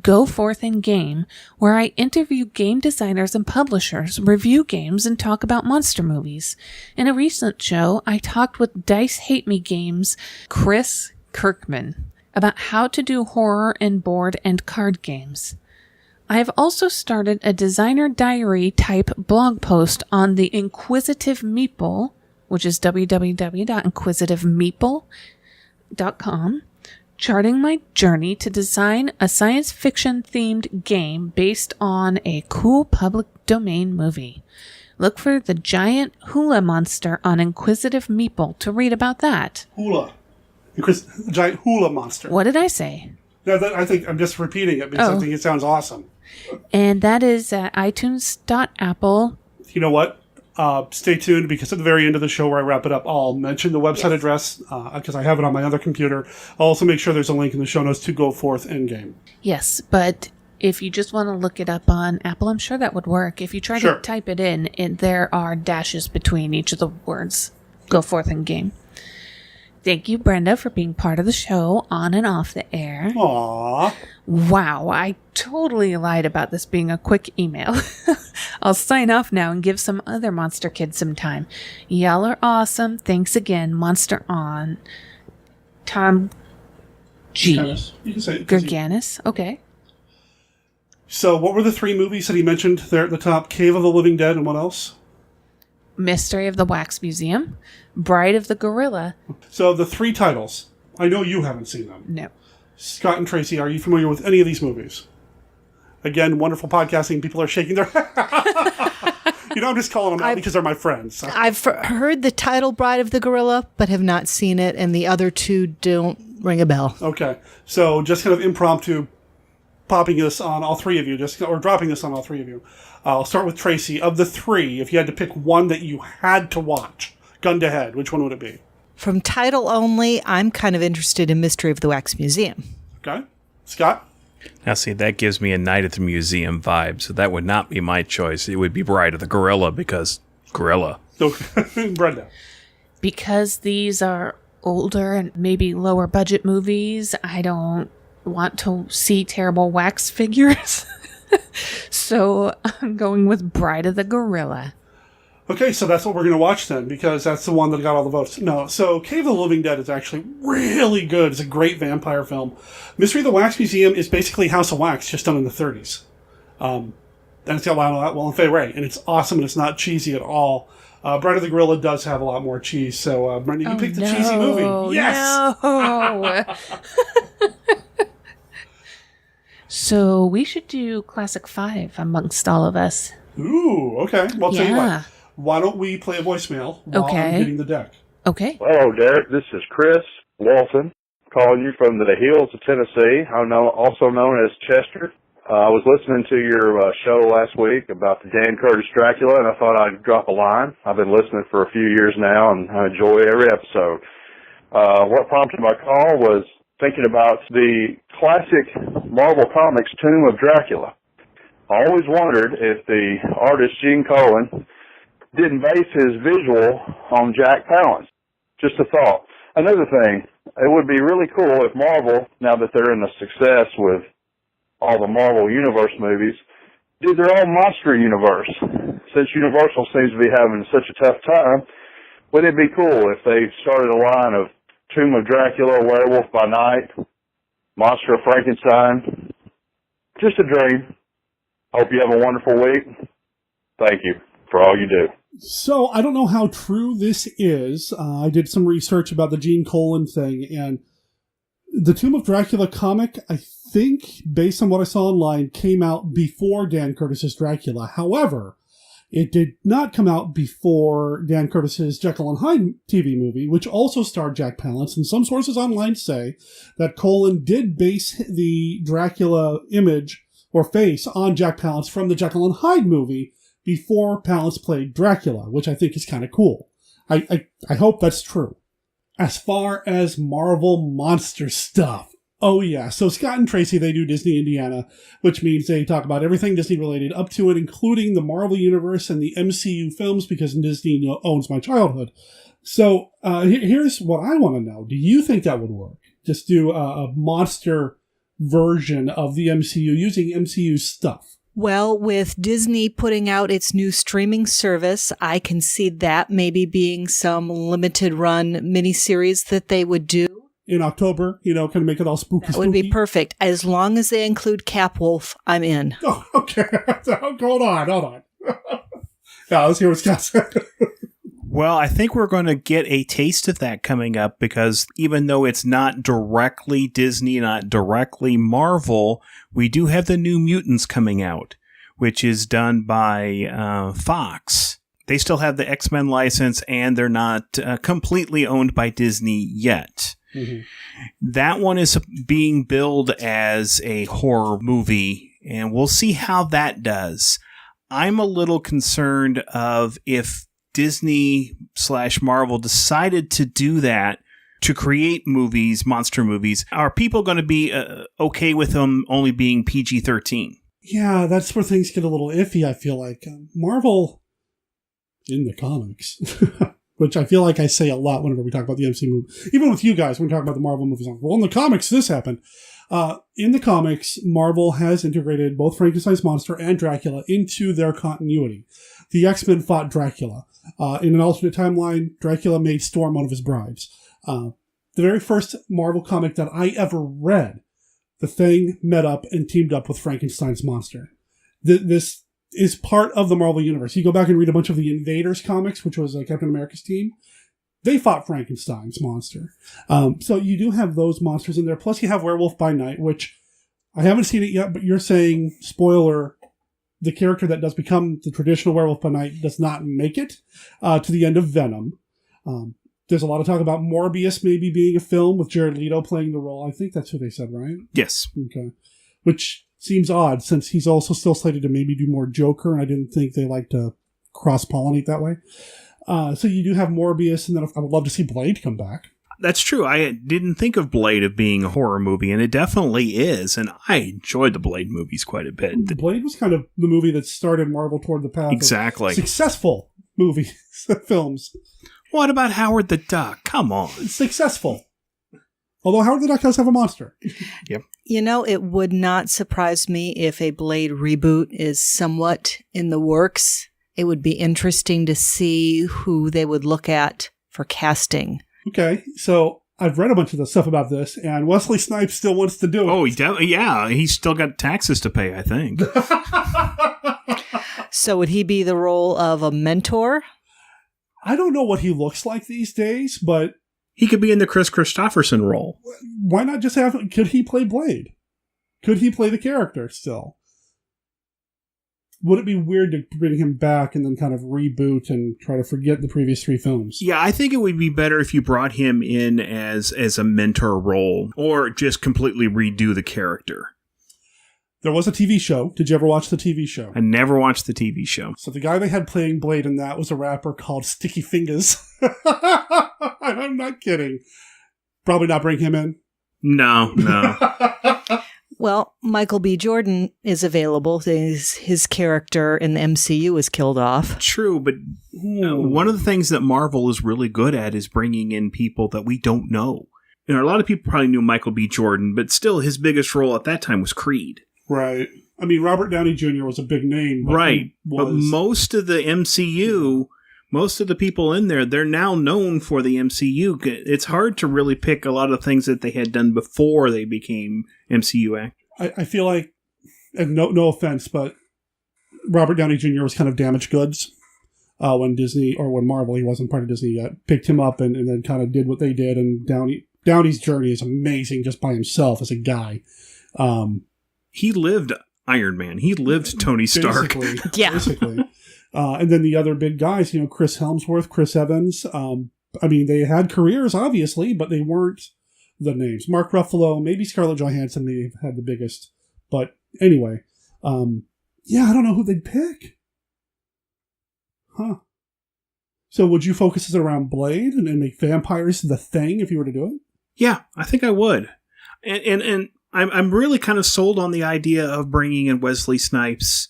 Go Forth and Game, where I interview game designers and publishers, review games, and talk about monster movies. In a recent show, I talked with Dice Hate Me Games' Chris Kirkman about how to do horror in board and card games. I have also started a designer diary type blog post on the Inquisitive Meeple, which is www.inquisitivemeeple.com, charting my journey to design a science fiction themed game based on a cool public domain movie. Look for the giant hula monster on Inquisitive Meeple to read about that. Hula. The giant hula monster. What did I say? No, I think I'm just repeating it because I think it sounds awesome. And that is iTunes.apple. You know what? Stay tuned because at the very end of the show where I wrap it up, I'll mention the website address because I have it on my other computer. I'll also make sure there's a link in the show notes to Go Forth Endgame. Yes, but if you just want to look it up on Apple, I'm sure that would work. If you try to type it in, there are dashes between each of the words. Go Forth Endgame. Thank you, Brenda, for being part of the show on and off the air. Aww. Wow, I totally lied about this being a quick email. I'll sign off now and give some other monster kids some time. Y'all are awesome. Thanks again. Monster on. Tom G. You can say it. Gerganis. Okay. So what were the three movies that he mentioned there at the top? Cave of the Living Dead and what else? Mystery of the Wax Museum, Bride of the Gorilla. So the three titles. I know you haven't seen them. No. Scott and Tracy, are you familiar with any of these movies? Again, wonderful podcasting. People are shaking their I'm just calling them out because they're my friends. So. I've heard the title Bride of the Gorilla, but have not seen it, and the other two don't ring a bell. Okay. So just kind of impromptu popping this on all three of you, or dropping this on all three of you. I'll start with Tracy. Of the three, if you had to pick one that you had to watch, gun to head, which one would it be? From title only, I'm kind of interested in Mystery of the Wax Museum. Okay. Scott? Now, see, that gives me a Night at the Museum vibe, so that would not be my choice. It would be Bride of the Gorilla, because gorilla. Brenda? Because these are older and maybe lower budget movies, I don't want to see terrible wax figures. So I'm going with Bride of the Gorilla. Okay, so that's what we're going to watch then, because that's the one that got all the votes. No, so Cave of the Living Dead is actually really good. It's a great vampire film. Mystery of the Wax Museum is basically House of Wax, just done in the 30s. And it's got Will and Fay Ray, and it's awesome, and it's not cheesy at all. Bride of the Gorilla does have a lot more cheese, so Brenda, you picked the cheesy movie. Yes! No. So we should do Classic 5 amongst all of us. Ooh, okay. Well, I'll tell you what. Why don't we play a voicemail while I'm getting the deck? Okay. Hello, Derek. This is Chris Walton calling you from the hills of Tennessee. I'm also known as Chester. I was listening to your show last week about the Dan Curtis Dracula, and I thought I'd drop a line. I've been listening for a few years now, and I enjoy every episode. What prompted my call was thinking about the classic Marvel Comics Tomb of Dracula. I always wondered if the artist Gene Colan didn't base his visual on Jack Palance. Just a thought. Another thing, it would be really cool if Marvel, now that they're in the success with all the Marvel Universe movies, did their own monster universe. Since Universal seems to be having such a tough time, wouldn't it be cool if they started a line of Tomb of Dracula, Werewolf by Night, Monster of Frankenstein? Just a dream. Hope you have a wonderful week. Thank you. for all you do. So I don't know how true this is. I did some research about the Gene Colan thing, and the Tomb of Dracula comic, I think, based on what I saw online, came out before Dan Curtis's Dracula. However, it did not come out before Dan Curtis's Jekyll and Hyde TV movie, which also starred Jack Palance, and some sources online say that Colan did base the Dracula image or face on Jack Palance from the Jekyll and Hyde movie before Palance played Dracula, which I think is kind of cool. I hope that's true. As far as Marvel monster stuff, oh yeah, so Scott and Tracy, they do Disney Indiana, which means they talk about everything Disney related up to and including the Marvel Universe and the MCU films because Disney owns my childhood. So here's what I want to know. Do you think that would work? Just do a monster version of the MCU using MCU stuff? Well, with Disney putting out its new streaming service, I can see that maybe being some limited run miniseries that they would do. In October, kind of make it all spooky. That would be perfect. As long as they include Capwolf, I'm in. Oh, okay. Hold on. Yeah, let's hear what Scott said. Well, I think we're going to get a taste of that coming up because even though it's not directly Disney, not directly Marvel, we do have the New Mutants coming out, which is done by Fox. They still have the X-Men license and they're not completely owned by Disney yet. Mm-hmm. That one is being billed as a horror movie, and we'll see how that does. I'm a little concerned of if Disney/Marvel decided to do that to create movies, monster movies, are people going to be okay with them only being PG-13? Yeah, that's where things get a little iffy, I feel like. Marvel, in the comics, which I feel like I say a lot whenever we talk about the MCU movie. Even with you guys, when we talk about the Marvel movies, well, in the comics, this happened. In the comics, Marvel has integrated both Frankenstein's monster and Dracula into their continuity. The X-Men fought Dracula. In an alternate timeline, Dracula made Storm one of his brides. The very first Marvel comic that I ever read, the Thing met up and teamed up with Frankenstein's monster. This is part of the Marvel Universe. You go back and read a bunch of the Invaders comics, which was Captain America's team. They fought Frankenstein's monster. So you do have those monsters in there. Plus you have Werewolf by Night, which I haven't seen it yet, but you're saying, spoiler, the character that does become the traditional Werewolf by Night does not make it to the end of Venom. There's a lot of talk about Morbius maybe being a film with Jared Leto playing the role. I think that's who they said, right? Yes. Okay. Which seems odd since he's also still slated to maybe do more Joker, and I didn't think they like to cross-pollinate that way. So you do have Morbius, and then I would love to see Blade come back. That's true. I didn't think of Blade of being a horror movie, and it definitely is, and I enjoyed the Blade movies quite a bit. Blade was kind of the movie that started Marvel toward the path exactly. of successful movies, films. What about Howard the Duck? Come on. Successful. Although Howard the Duck does have a monster. Yep. It would not surprise me if a Blade reboot is somewhat in the works. It would be interesting to see who they would look at for casting. Okay, so I've read a bunch of the stuff about this, and Wesley Snipes still wants to do it. Oh, he's still got taxes to pay, I think. So would he be the role of a mentor? I don't know what he looks like these days, but... He could be in the Chris Christopherson role. Why not just have... Could he play Blade? Could he play the character still? Would it be weird to bring him back and then kind of reboot and try to forget the previous three films? Yeah, I think it would be better if you brought him in as a mentor role or just completely redo the character. There was a TV show. Did you ever watch the TV show? I never watched the TV show. So the guy they had playing Blade in that was a rapper called Sticky Fingers. I'm not kidding. Probably not bring him in. No. Well, Michael B. Jordan is available. His character in the MCU was killed off. True, but one of the things that Marvel is really good at is bringing in people that we don't know. A lot of people probably knew Michael B. Jordan, but still his biggest role at that time was Creed. Right. I mean, Robert Downey Jr. was a big name. Right. But most of the MCU, most of the people in there, they're now known for the MCU. It's hard to really pick a lot of things that they had done before they became MCU actors. I feel like, and no offense, but Robert Downey Jr. was kind of damaged goods. when Disney, or when Marvel, he wasn't part of Disney yet, picked him up and then kind of did what they did. And Downey's journey is amazing just by himself as a guy. He lived Iron Man. He lived Tony Stark. Basically. And then the other big guys, Chris Hemsworth, Chris Evans. They had careers, obviously, but they weren't the names. Mark Ruffalo, maybe Scarlett Johansson may have had the biggest. But anyway, I don't know who they'd pick. Huh. So would you focus it around Blade and make vampires the thing if you were to do it? Yeah, I think I would. And I'm really kind of sold on the idea of bringing in Wesley Snipes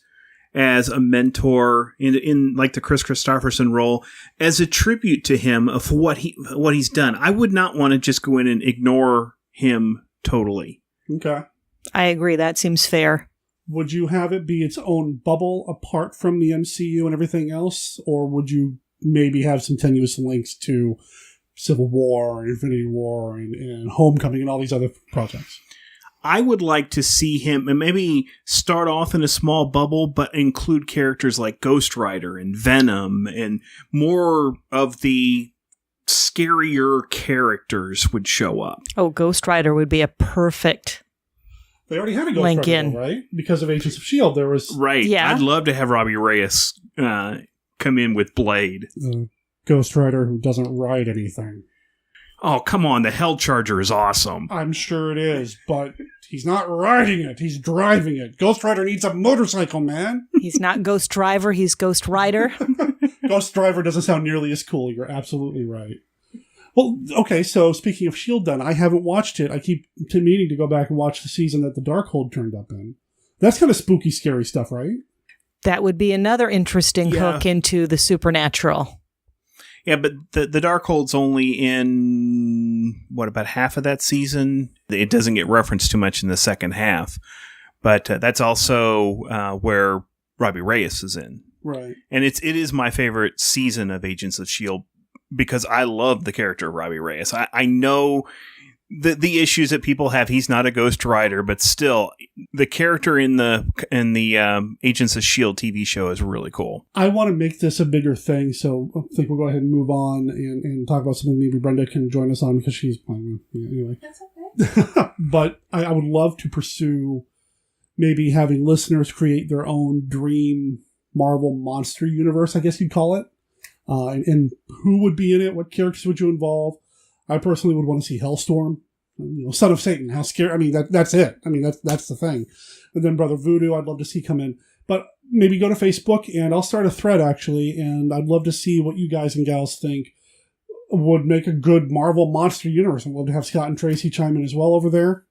as a mentor in like the Chris Christopherson role as a tribute to him of what he's done. I would not want to just go in and ignore him totally. Okay. I agree. That seems fair. Would you have it be its own bubble apart from the MCU and everything else? Or would you maybe have some tenuous links to Civil War and Infinity War and Homecoming and all these other projects? I would like to see him and maybe start off in a small bubble, but include characters like Ghost Rider and Venom, and more of the scarier characters would show up. Oh, Ghost Rider would be a perfect They already had a Ghost link Rider, in. though, right? Because of Agents of S.H.I.E.L.D., there was... Right. Yeah. I'd love to have Robbie Reyes come in with Blade. The Ghost Rider who doesn't ride anything. Oh, come on. The Hell Charger is awesome. I'm sure it is, but he's not riding it. He's driving it. Ghost Rider needs a motorcycle, man. He's not Ghost Driver. He's Ghost Rider. Ghost Driver doesn't sound nearly as cool. You're absolutely right. Well, okay, so speaking of S.H.I.E.L.D. then, I haven't watched it. I keep meaning to go back and watch the season that the Darkhold turned up in. That's kind of spooky, scary stuff, right? That would be another interesting hook into the supernatural. Yeah, but the Darkhold's only in, about half of that season? It doesn't get referenced too much in the second half. But that's also where Robbie Reyes is in. Right. And it is my favorite season of Agents of S.H.I.E.L.D. because I love the character of Robbie Reyes. I know the issues that people have. He's not a Ghost Rider, but still, the character in the Agents of S.H.I.E.L.D. TV show is really cool. I want to make this a bigger thing, so I think we'll go ahead and move on and talk about something maybe Brenda can join us on because she's playing. Anyway. That's okay. But I would love to pursue maybe having listeners create their own dream Marvel monster universe, I guess you'd call it. And who would be in it? What characters would you involve? I personally would want to see Hellstorm, Son of Satan. How scary! I mean, that's it. I mean, that's the thing. And then Brother Voodoo, I'd love to see come in. But maybe go to Facebook, and I'll start a thread actually, and I'd love to see what you guys and gals think would make a good Marvel monster universe. I'd love to have Scott and Tracy chime in as well over there.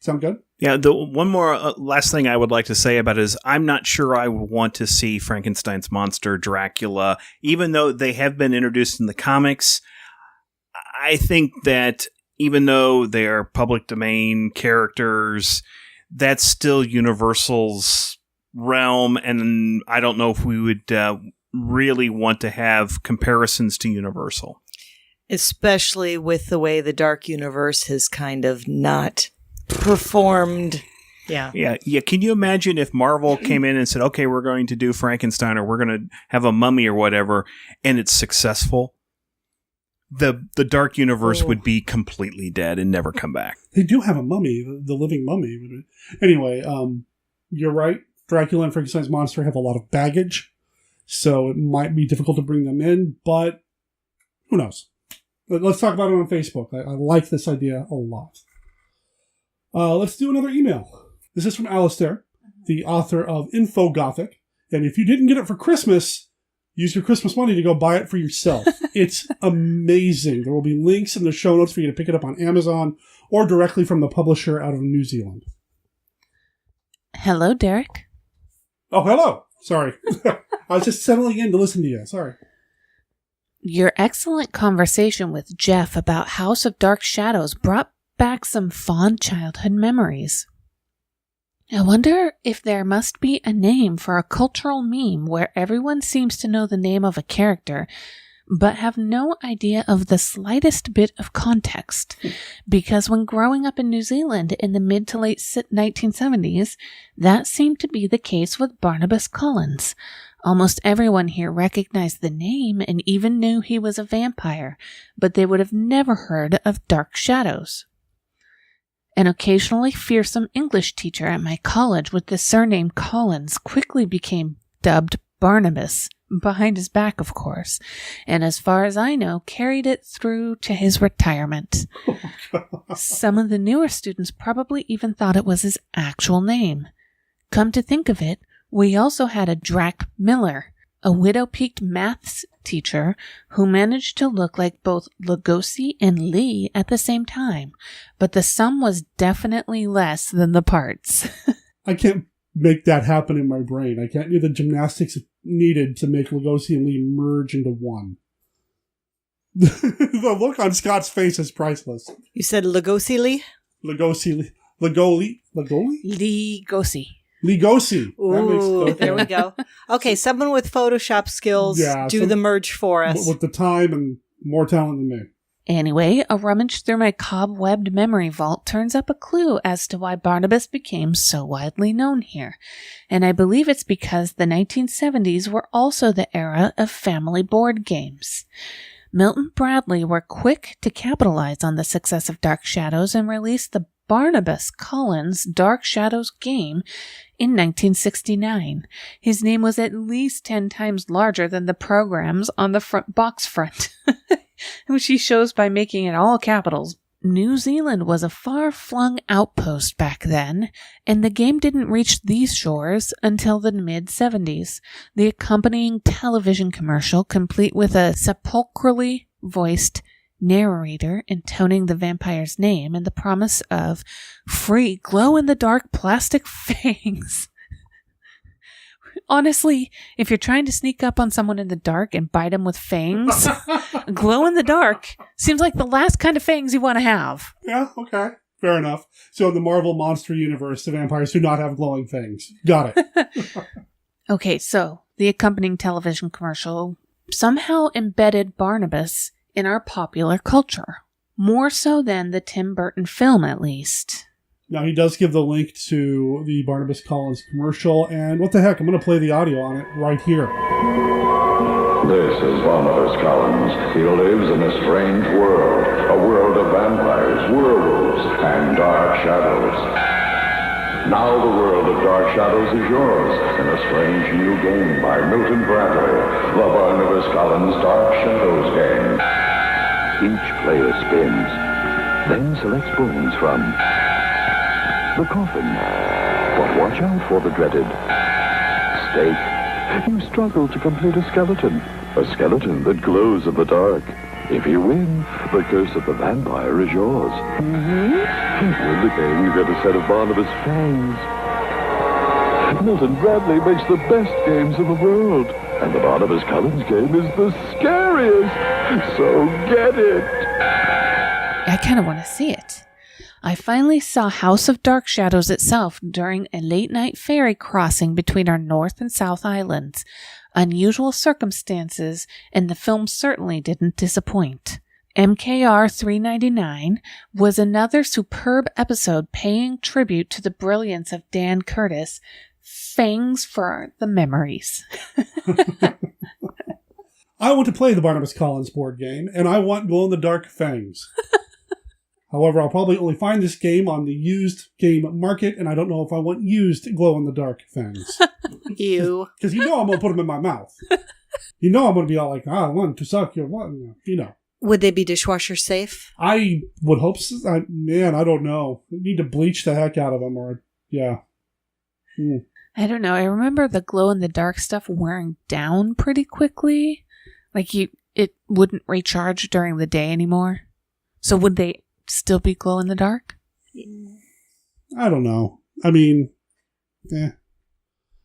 Sound good? Yeah, the one more last thing I would like to say about it is I'm not sure I would want to see Frankenstein's monster, Dracula, even though they have been introduced in the comics. I think that even though they are public domain characters, that's still Universal's realm, and I don't know if we would really want to have comparisons to Universal. Especially with the way the Dark Universe has kind of not performed. Yeah. Can you imagine if Marvel came in and said, okay, we're going to do Frankenstein, or we're going to have a mummy or whatever, and it's successful? The Dark Universe would be completely dead and never come back. They do have a mummy, the living mummy. Anyway, you're right. Dracula and Frankenstein's monster have a lot of baggage, so it might be difficult to bring them in, but who knows? Let's talk about it on Facebook. I like this idea a lot. Let's do another email. This is from Alistair, the author of Infogothic. And if you didn't get it for Christmas, use your Christmas money to go buy it for yourself. It's amazing. There will be links in the show notes for you to pick it up on Amazon or directly from the publisher out of New Zealand. Hello, Derek. Oh, hello. Sorry. I was just settling in to listen to you. Sorry. Your excellent conversation with Jeff about House of Dark Shadows brought back some fond childhood memories. I wonder if there must be a name for a cultural meme where everyone seems to know the name of a character, but have no idea of the slightest bit of context, because when growing up in New Zealand in the mid to late 1970s, that seemed to be the case with Barnabas Collins. Almost everyone here recognized the name and even knew he was a vampire, but they would have never heard of Dark Shadows. An occasionally fearsome English teacher at my college with the surname Collins quickly became dubbed Barnabas, behind his back, of course, and as far as I know, carried it through to his retirement. Some of the newer students probably even thought it was his actual name. Come to think of it, we also had a Drac Miller, a widow-peaked maths teacher who managed to look like both Lugosi and Lee at the same time, but the sum was definitely less than the parts. I can't make that happen in my brain. I can't do the gymnastics needed to make Lugosi and Lee merge into one. The look on Scott's face is priceless. You said Lugosi Lee? Lugosi. Lugosi. Ooh, there we go. Okay, someone with Photoshop skills do the merge for us. With the time and more talent than me. Anyway, a rummage through my cobwebbed memory vault turns up a clue as to why Barnabas became so widely known here. And I believe it's because the 1970s were also the era of family board games. Milton Bradley were quick to capitalize on the success of Dark Shadows and released the Barnabas Collins Dark Shadows game in 1969. His name was at least 10 times larger than the programs on the front box front, which he shows by making it all capitals. New Zealand was a far-flung outpost back then, and the game didn't reach these shores until the mid-70s. The accompanying television commercial, complete with a sepulchrally voiced narrator intoning the vampire's name and the promise of free glow-in-the-dark plastic fangs. Honestly, if you're trying to sneak up on someone in the dark and bite them with fangs, glow-in-the-dark seems like the last kind of fangs you want to have. Yeah, okay. Fair enough. So in the Marvel Monster Universe, the vampires do not have glowing fangs. Got it. Okay, so the accompanying television commercial somehow embedded Barnabas in our popular culture. More so than the Tim Burton film, at least. Now, he does give the link to the Barnabas Collins commercial, and what the heck, I'm going to play the audio on it right here. This is Barnabas Collins. He lives in a strange world, a world of vampires, werewolves, and dark shadows. Now the world of Dark Shadows is yours in a strange new game by Milton Bradley, the Barnabas Collins Dark Shadows game. Each player spins, then selects bones from the coffin. But watch out for the dreaded stake. You struggle to complete a skeleton that glows in the dark. If you win, the curse of the vampire is yours. Win the game, you get a set of Barnabas fangs. Milton Bradley makes the best games in the world, and the Barnabas Collins game is the scariest. So get it. I kind of want to see it. I finally saw House of Dark Shadows itself during a late-night ferry crossing between our North and South Islands. Unusual circumstances, and the film certainly didn't disappoint. MKR 399 was another superb episode paying tribute to the brilliance of Dan Curtis. Fangs for the memories. I want to play the Barnabas Collins board game, and I want glow-in-the-dark fangs. However, I'll probably only find this game on the used game market, and I don't know if I want used glow-in-the-dark fangs. Ew. Because I'm going to put them in my mouth. I'm going to be all like, I want to suck your one, Would they be dishwasher safe? I would hope so. I don't know. You need to bleach the heck out of them, or, yeah. I don't know. I remember the glow-in-the-dark stuff wearing down pretty quickly. Like, it wouldn't recharge during the day anymore. So would they still be glow-in-the-dark? I don't know. I mean, I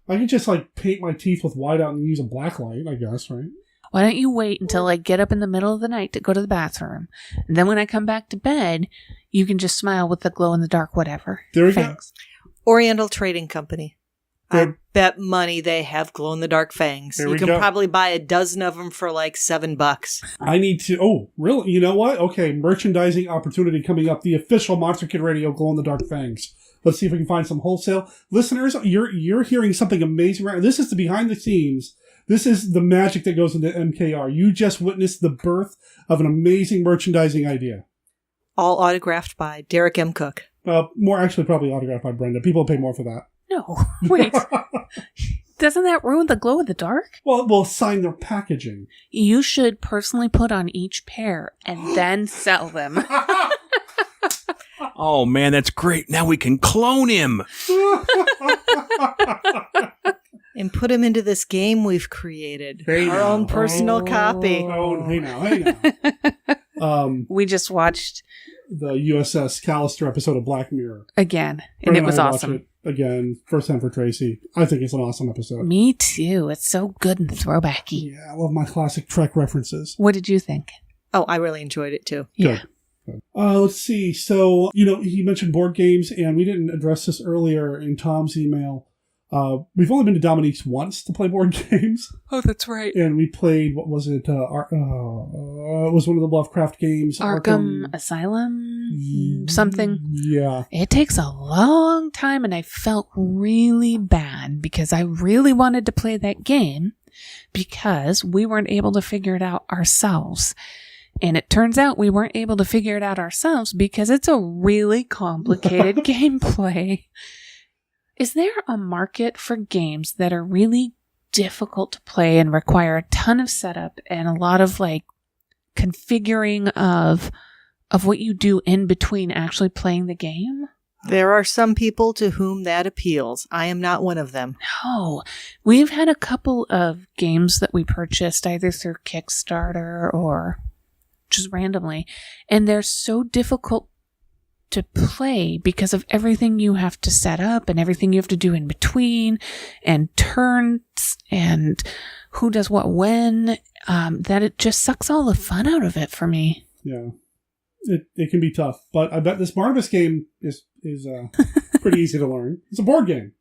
could just, paint my teeth with whiteout and use a black light, I guess, right? Why don't you wait until I get up in the middle of the night to go to the bathroom? And then when I come back to bed, you can just smile with the glow-in-the-dark whatever. There we Thanks. go. Oriental Trading Company. I bet money they have glow-in-the-dark fangs. Here You we can go. probably buy a dozen of them for like $7. I need to. Oh, really? You know what? Okay, merchandising opportunity coming up. The official Monster Kid Radio glow-in-the-dark fangs. Let's see if we can find some wholesale listeners. You're hearing something amazing right now. This is the behind the scenes. This is the magic that goes into MKR. You just witnessed the birth of an amazing merchandising idea. All autographed by Derek M. Cook. More actually, probably autographed by Brenda. People pay more for that. No, wait. Doesn't that ruin the glow in the dark? Well, we'll sign their packaging. You should personally put on each pair and then sell them. Oh, man, that's great. Now we can clone him. And put him into this game we've created. Hey Our now. own personal copy. Oh, hey now. We just watched the USS Callister episode of Black Mirror. again, and Brenda it was I watched awesome. it again, first time for Tracy. I think it's an awesome episode. Me too. It's so good and throwbacky. Yeah, I love my classic Trek references. What did you think? Oh, I really enjoyed it too. Yeah. Good. Let's see. So, he mentioned board games, and we didn't address this earlier in Tom's email. We've only been to Dominique's once to play board games. Oh, that's right. And we played, what was it? It was one of the Lovecraft games. Arkham Asylum? Something. Yeah. It takes a long time, and I felt really bad because I really wanted to play that game because we weren't able to figure it out ourselves. And it turns out we weren't able to figure it out ourselves because it's a really complicated gameplay. Is there a market for games that are really difficult to play and require a ton of setup and a lot of configuring of what you do in between actually playing the game? There are some people to whom that appeals. I am not one of them. No. We've had a couple of games that we purchased either through Kickstarter or just randomly, and they're so difficult to play because of everything you have to set up and everything you have to do in between and turns and who does what when, that it just sucks all the fun out of it for me. Yeah. It can be tough, but I bet this Barnabas game is pretty easy to learn. It's a board game.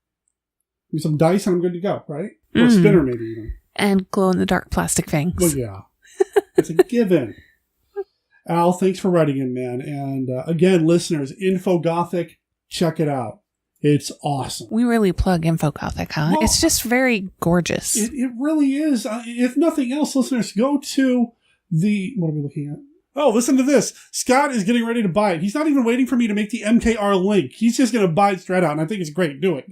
Use some dice and I'm good to go, right? Or a spinner maybe even. And glow-in-the-dark plastic things. Well, yeah. It's a given. Al, thanks for writing in, man. And again, listeners, Infogothic, check it out. It's awesome. We really plug Infogothic, huh? Well, it's just very gorgeous. It really is. If nothing else, listeners, go to what are we looking at? Oh, listen to this. Scott is getting ready to buy it. He's not even waiting for me to make the MKR link. He's just going to buy it straight out, and I think it's great. Do it.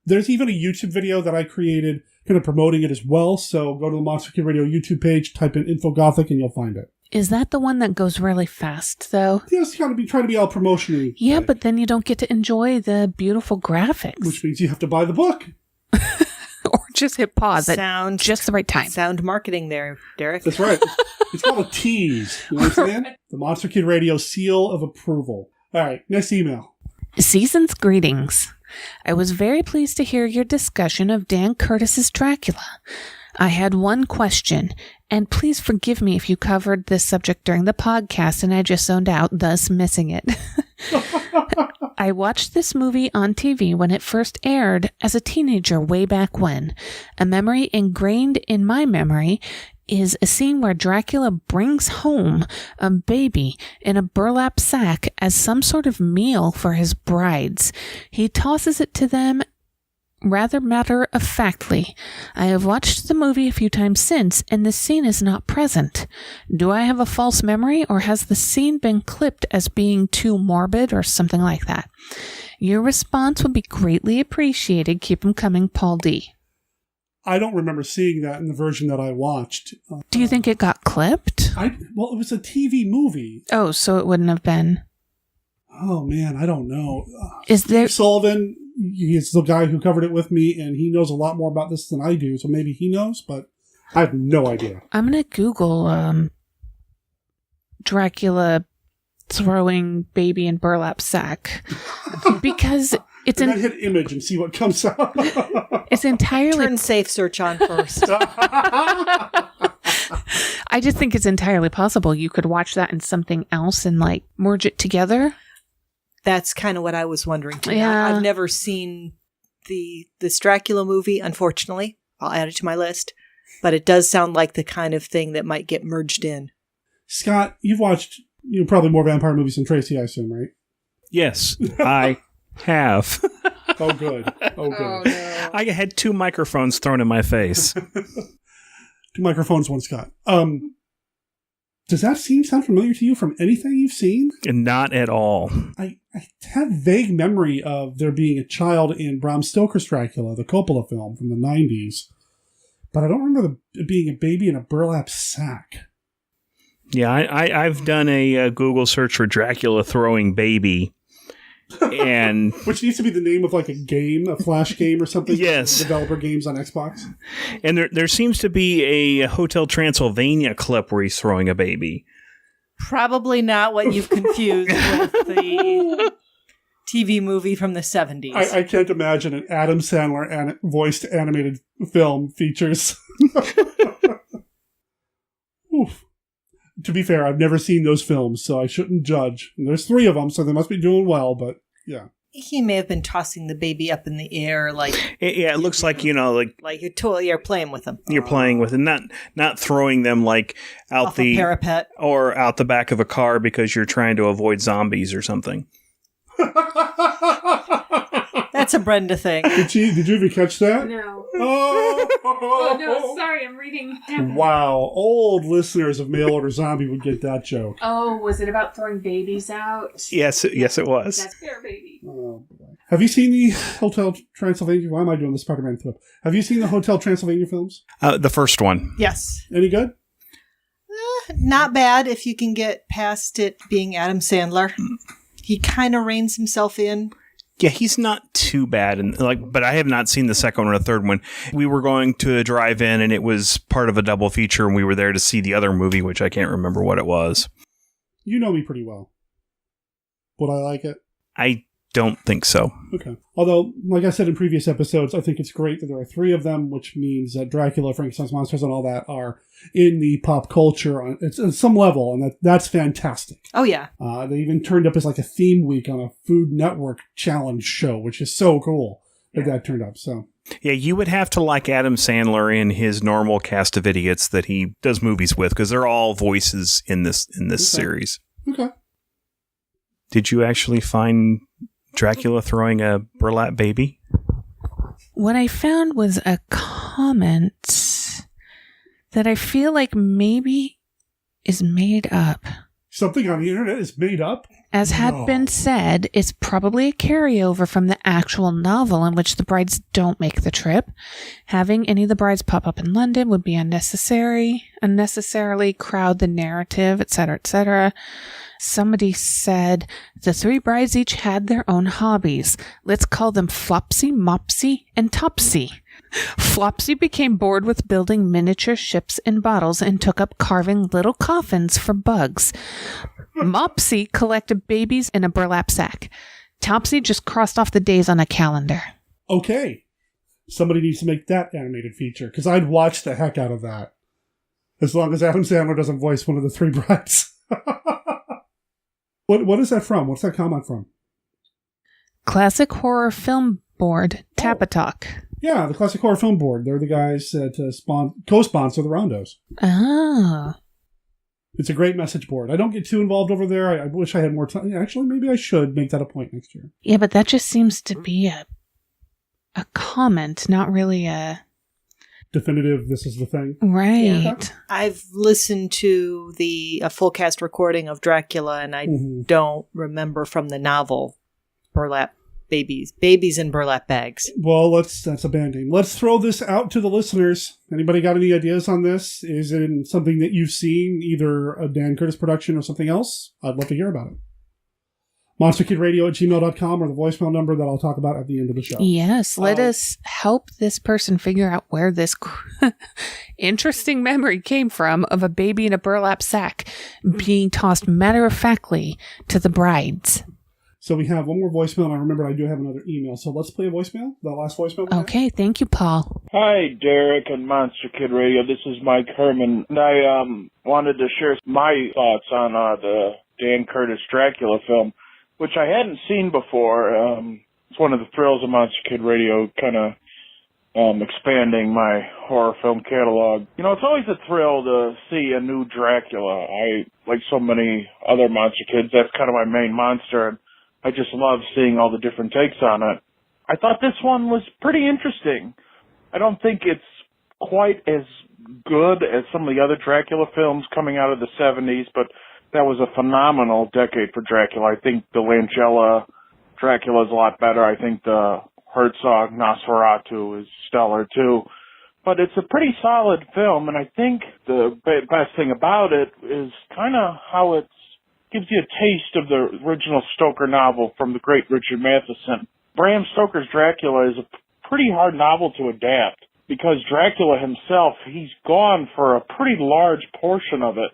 There's even a YouTube video that I created kind of promoting it as well. So go to the Monster Kid Radio YouTube page, type in Infogothic, and you'll find it. Is that the one that goes really fast, though? Yeah, it's got to be trying to be all promotion-y. Yeah, but then you don't get to enjoy the beautiful graphics. Which means you have to buy the book. Or just hit pause at just the right time. Sound marketing there, Derek. That's right. It's called a tease. You understand? The Monster Kid Radio seal of approval. All right, next email. Season's greetings. I was very pleased to hear your discussion of Dan Curtis's Dracula. I had one question, and please forgive me if you covered this subject during the podcast and I just zoned out, thus missing it. I watched this movie on TV when it first aired as a teenager way back when. A memory ingrained in my memory is a scene where Dracula brings home a baby in a burlap sack as some sort of meal for his brides. He tosses it to them rather matter-of-factly. I have watched the movie a few times since, and the scene is not present. Do I have a false memory, or has the scene been clipped as being too morbid or something like that? Your response would be greatly appreciated. Keep them coming, Paul D. I don't remember seeing that in the version that I watched. Do you think it got clipped? Well, it was a TV movie. Oh, so it wouldn't have been. Oh, man, I don't know. Is there... Steve Sullivan, he's the guy who covered it with me, and he knows a lot more about this than I do, so maybe he knows, but I have no idea. I'm going to Google Dracula throwing baby in burlap sack because it's then hit image and see what comes up. It's entirely... Turn safe search on first. I just think it's entirely possible you could watch that in something else and merge it together. That's kind of what I was wondering too. Yeah. I've never seen this Dracula movie, unfortunately. I'll add it to my list. But it does sound like the kind of thing that might get merged in. Scott, you've watched probably more vampire movies than Tracy, I assume, right? Yes, I have. Oh, good. Oh, good. Oh, no. I had 2 microphones thrown in my face. 2 microphones, 1 Scott. Does that sound familiar to you from anything you've seen? Not at all. I have vague memory of there being a child in Bram Stoker's Dracula, the Coppola film from the 90s. But I don't remember it being a baby in a burlap sack. Yeah, I've done a Google search for Dracula throwing baby. And which needs to be the name of like a game, a flash game or something. Yes. Developer games on Xbox. And there seems to be a Hotel Transylvania clip where he's throwing a baby. Probably not what you've confused with the TV movie from the 70s. I can't imagine an Adam Sandler voiced animated film features. Oof. To be fair, I've never seen those films, so I shouldn't judge. And there's 3 of them, so they must be doing well, but yeah. He may have been tossing the baby up in the air like... It looks like, like you're playing with them. You're playing with them, not throwing them like out off the... a parapet. Or out the back of a car because you're trying to avoid zombies or something. That's a Brenda thing. Did you even catch that? No. Oh, no, sorry, I'm reading. Wow, old listeners of Mail Order Zombie would get that joke. Oh, was it about throwing babies out? Yes, it was. That's fair, baby. Oh, have you seen the Hotel Transylvania? Why am I doing this Spider-Man flip? Have you seen the Hotel Transylvania films? The first one. Yes. Any good? Not bad if you can get past it being Adam Sandler. He kind of reins himself in. Yeah, he's not too bad, but I have not seen the second one or the third one. We were going to a drive-in, and it was part of a double feature, and we were there to see the other movie, which I can't remember what it was. You know me pretty well. Would I like it? I don't think so. Okay. Although, like I said in previous episodes, I think it's great that there are 3 of them, which means that Dracula, Frankenstein's monsters, and all that are in the pop culture on some level, and that's fantastic. Oh, yeah. They even turned up as like a theme week on a Food Network challenge show, which is so cool that turned up. So yeah, you would have to like Adam Sandler in his normal cast of idiots that he does movies with, because they're all voices in this series. Okay. Did you actually find Dracula throwing a burlap baby? What I found was a comment that I feel like maybe is made up. Something on the internet is made up? As had been said, it's probably a carryover from the actual novel in which the brides don't make the trip. Having any of the brides pop up in London would be unnecessarily crowd the narrative, etc., etc. Somebody said the 3 brides each had their own hobbies. Let's call them Flopsy, Mopsy, and Topsy. Flopsy became bored with building miniature ships in bottles and took up carving little coffins for bugs. Mopsy collected babies in a burlap sack. Topsy just crossed off the days on a calendar. Okay. Somebody needs to make that animated feature, because I'd watch the heck out of that. As long as Adam Sandler doesn't voice one of the 3 brides. What is that from? What's that comment from? Classic Horror Film Board, Tapatalk. Yeah, the Classic Horror Film Board. They're the guys that co-sponsor the Rondos. Oh. It's a great message board. I don't get too involved over there. I wish I had more time. Actually, maybe I should make that a point next year. Yeah, but that just seems to be a comment, not really a... definitive, this is the thing. Right. Yeah. I've listened to a full cast recording of Dracula, and I don't remember from the novel burlap babies in burlap bags. Well, that's a band name. Let's throw this out to the listeners. Anybody got any ideas on this? Is it something that you've seen, either a Dan Curtis production or something else? I'd love to hear about it. monsterkidradio@gmail.com or the voicemail number that I'll talk about at the end of the show. Yes, let us help this person figure out where this interesting memory came from of a baby in a burlap sack being tossed matter-of-factly to the brides. So we have one more voicemail, and I remember I do have another email. So let's play a voicemail, the last voicemail. Okay, thank you, Paul. Hi, Derek and Monster Kid Radio. This is Mike Herman. And I wanted to share my thoughts on the Dan Curtis Dracula film, which I hadn't seen before. It's one of the thrills of Monster Kid Radio, kind of expanding my horror film catalog. You know, it's always a thrill to see a new Dracula. Like so many other Monster Kids, that's kind of my main monster, and I just love seeing all the different takes on it. I thought this one was pretty interesting. I don't think it's quite as good as some of the other Dracula films coming out of the 70s, but that was a phenomenal decade for Dracula. I think the Langella Dracula is a lot better. I think the Herzog Nosferatu is stellar too. But it's a pretty solid film, and I think the best thing about it is kind of how it gives you a taste of the original Stoker novel from the great Richard Matheson. Bram Stoker's Dracula is a pretty hard novel to adapt because Dracula himself, he's gone for a pretty large portion of it.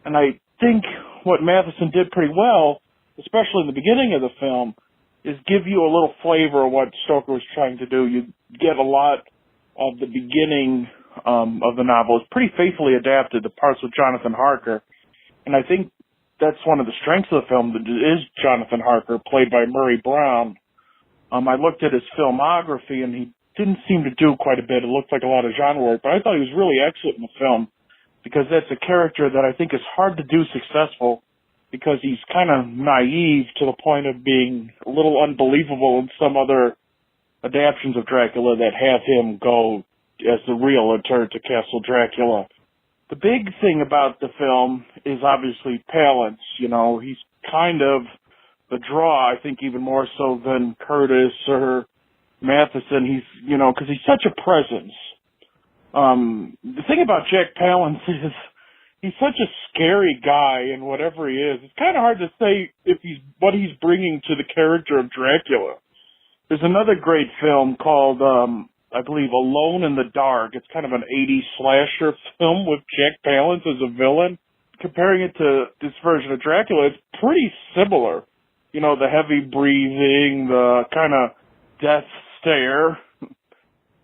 And I think what Matheson did pretty well, especially in the beginning of the film, is give you a little flavor of what Stoker was trying to do. You get a lot of the beginning of the novel. It's pretty faithfully adapted, the parts with Jonathan Harker. And I think that's one of the strengths of the film, that it is Jonathan Harker, played by Murray Brown. I looked at his filmography, and he didn't seem to do quite a bit. It looked like a lot of genre work, but I thought he was really excellent in the film, because that's a character that I think is hard to do successful, because he's kind of naive to the point of being a little unbelievable in some other adaptions of Dracula that have him go as the real return to Castle Dracula. The big thing about the film is obviously Palance. You know, he's kind of the draw, I think, even more so than Curtis or Matheson. He's, you know, because he's such a presence. The thing about Jack Palance is he's such a scary guy, and whatever he is, it's kind of hard to say if what he's bringing to the character of Dracula. There's another great film called, I believe, Alone in the Dark. It's kind of an 80s slasher film with Jack Palance as a villain. Comparing it to this version of Dracula, it's pretty similar. You know, the heavy breathing, the kind of death stare.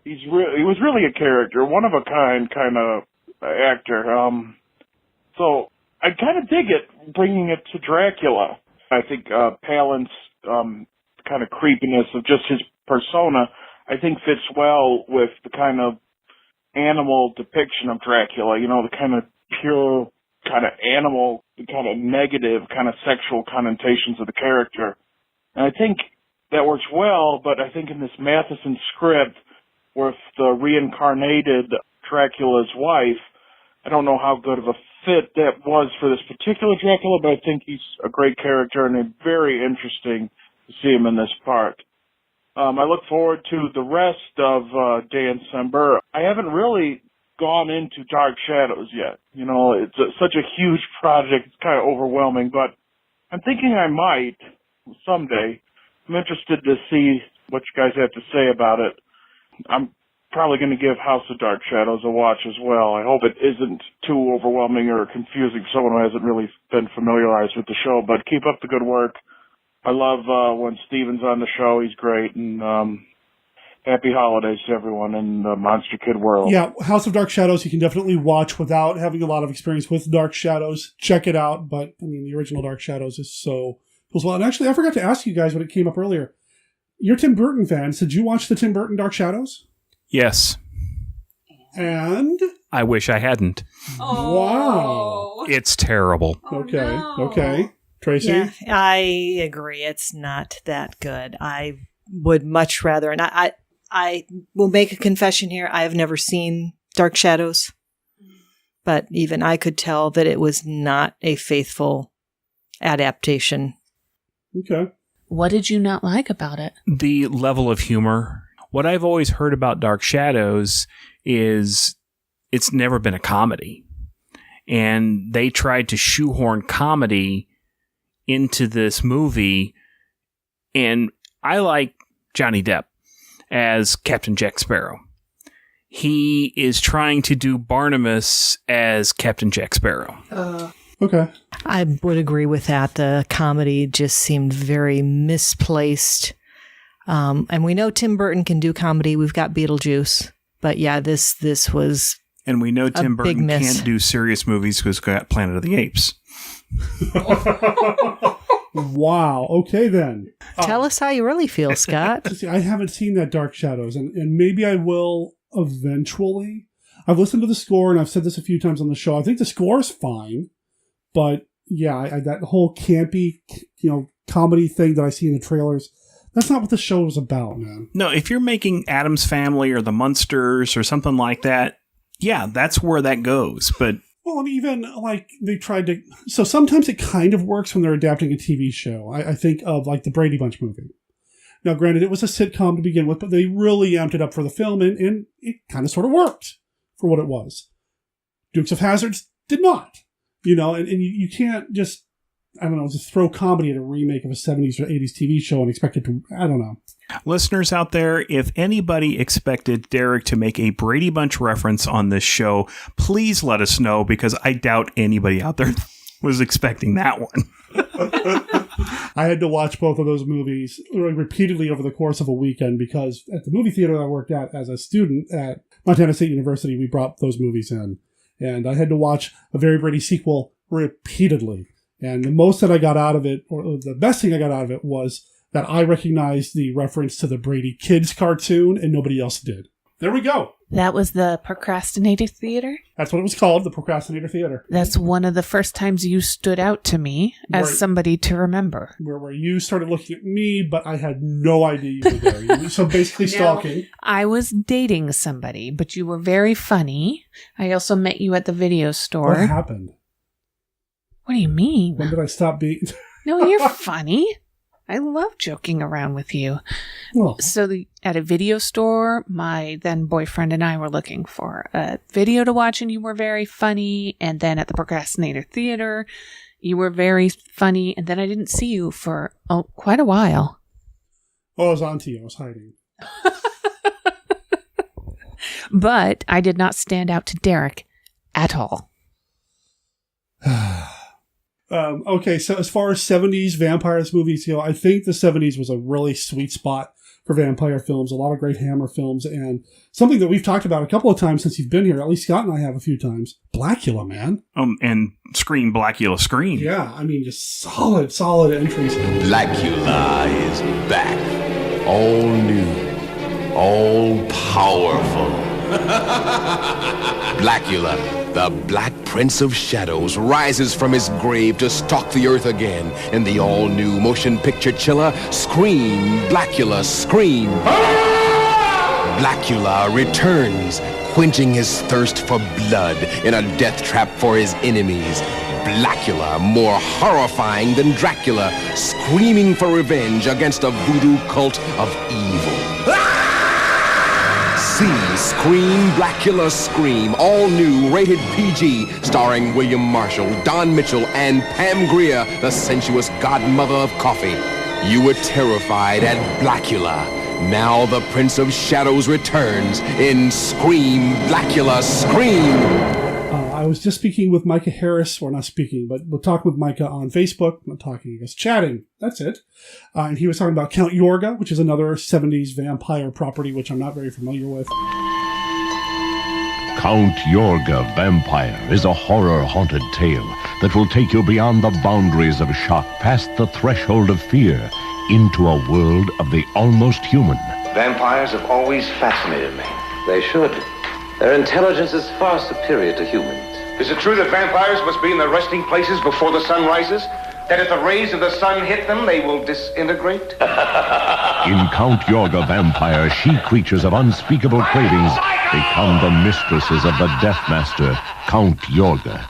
He was really a character, one of a kind of actor. So I kind of dig it, bringing it to Dracula. I think Palance, kind of creepiness of just his persona, I think fits well with the kind of animal depiction of Dracula, you know, the kind of pure, kind of animal, the kind of negative, kind of sexual connotations of the character. And I think that works well, but I think in this Matheson script, with the reincarnated Dracula's wife, I don't know how good of a fit that was for this particular Dracula, but I think he's a great character and it's very interesting to see him in this part. I look forward to the rest of Dan Sember. I haven't really gone into Dark Shadows yet. You know, it's such a huge project, it's kind of overwhelming, but I'm thinking I might someday. I'm interested to see what you guys have to say about it. I'm probably going to give House of Dark Shadows a watch as well. I hope it isn't too overwhelming or confusing for someone who hasn't really been familiarized with the show, but keep up the good work. I love when Steven's on the show. He's great, and happy holidays to everyone in the Monster Kid world. Yeah, House of Dark Shadows you can definitely watch without having a lot of experience with Dark Shadows. Check it out, but I mean, the original Dark Shadows is so cool as well. And actually, I forgot to ask you guys when it came up earlier. You're Tim Burton fans. Did you watch the Tim Burton Dark Shadows? Yes. And? I wish I hadn't. Oh. Wow. It's terrible. Okay. Okay. Tracy? Yeah, I agree. It's not that good. I would much rather, and I will make a confession here. I have never seen Dark Shadows, but even I could tell that it was not a faithful adaptation. Okay. What did you not like about it? The level of humor. What I've always heard about Dark Shadows is it's never been a comedy. And they tried to shoehorn comedy into this movie. And I like Johnny Depp as Captain Jack Sparrow. He is trying to do Barnabas as Captain Jack Sparrow. Okay. I would agree with that. The comedy just seemed very misplaced. And we know Tim Burton can do comedy. We've got Beetlejuice. But yeah, this was and we know Tim Burton miss. can't do serious movies because he's got Planet of the Apes. Wow. Okay, then. Tell us how you really feel, Scott. See, I haven't seen that Dark Shadows, and maybe I will eventually. I've listened to the score, and I've said this a few times on the show. I think the score is fine, but yeah, that whole campy, comedy thing that I see in the trailers, that's not what the show is about, man. No, if you're making Addams Family or The Munsters or something like that, yeah, that's where that goes. But well, I mean, even like they tried to. So sometimes it kind of works when they're adapting a TV show. I think of like the Brady Bunch movie. Now, granted, it was a sitcom to begin with, but they really amped it up for the film, and it kind of sort of worked for what it was. Dukes of Hazzard did not, and you can't just, just throw comedy at a remake of a 70s or 80s TV show and expect it to, I don't know. Listeners out there, if anybody expected Derek to make a Brady Bunch reference on this show, please let us know, because I doubt anybody out there was expecting that one. I had to watch both of those movies repeatedly over the course of a weekend, because at the movie theater I worked at as a student at Montana State University, we brought those movies in. And I had to watch a Very Brady sequel repeatedly. And the most that I got out of it, or the best thing I got out of it, was that I recognized the reference to the Brady Kids cartoon, and nobody else did. There we go. That was the Procrastinator Theater? That's what it was called, the Procrastinator Theater. That's one of the first times you stood out to me as somebody to remember. Where you started looking at me, but I had no idea you were there. So basically stalking. No, I was dating somebody, but you were very funny. I also met you at the video store. What happened? What do you mean? When did I stop being... No, you're funny. I love joking around with you. Oh. So at a video store, my then boyfriend and I were looking for a video to watch, and you were very funny. And then at the Procrastinator Theater, you were very funny. And then I didn't see you for quite a while. Oh, I was on to you. I was hiding. But I did not stand out to Derek at all. Okay, so as far as 70s vampires movies go, I think the 70s was a really sweet spot for vampire films. A lot of great Hammer films, and something that we've talked about a couple of times since you've been here, at least Scott and I have a few times, Blackula, man. And Scream, Blackula, Scream. Yeah, I mean, just solid entries. Blackula is back. All new. All powerful. Blackula, the Black Prince of Shadows, rises from his grave to stalk the earth again in the all-new motion picture chiller, Scream, Blackula, Scream. Blackula returns, quenching his thirst for blood in a death trap for his enemies. Blackula, more horrifying than Dracula, screaming for revenge against a voodoo cult of evil. See Scream, Blackula, Scream, all new, rated PG, starring William Marshall, Don Mitchell, and Pam Grier, the sensuous godmother of coffee. You were terrified at Blackula. Now the Prince of Shadows returns in Scream, Blackula, Scream. I was just speaking with Micah Harris, or not speaking, but we're talking with Micah on Facebook. Not talking, I guess, chatting. That's it. And he was talking about Count Yorga, which is another 70s vampire property, which I'm not very familiar with. Count Yorga Vampire is a horror-haunted tale that will take you beyond the boundaries of shock, past the threshold of fear, into a world of the almost human. Vampires have always fascinated me. They should. Their intelligence is far superior to humans. Is it true that vampires must be in their resting places before the sun rises? That if the rays of the sun hit them, they will disintegrate? In Count Yorga Vampire, she-creatures of unspeakable cravings become the mistresses of the Death Master, Count Yorga.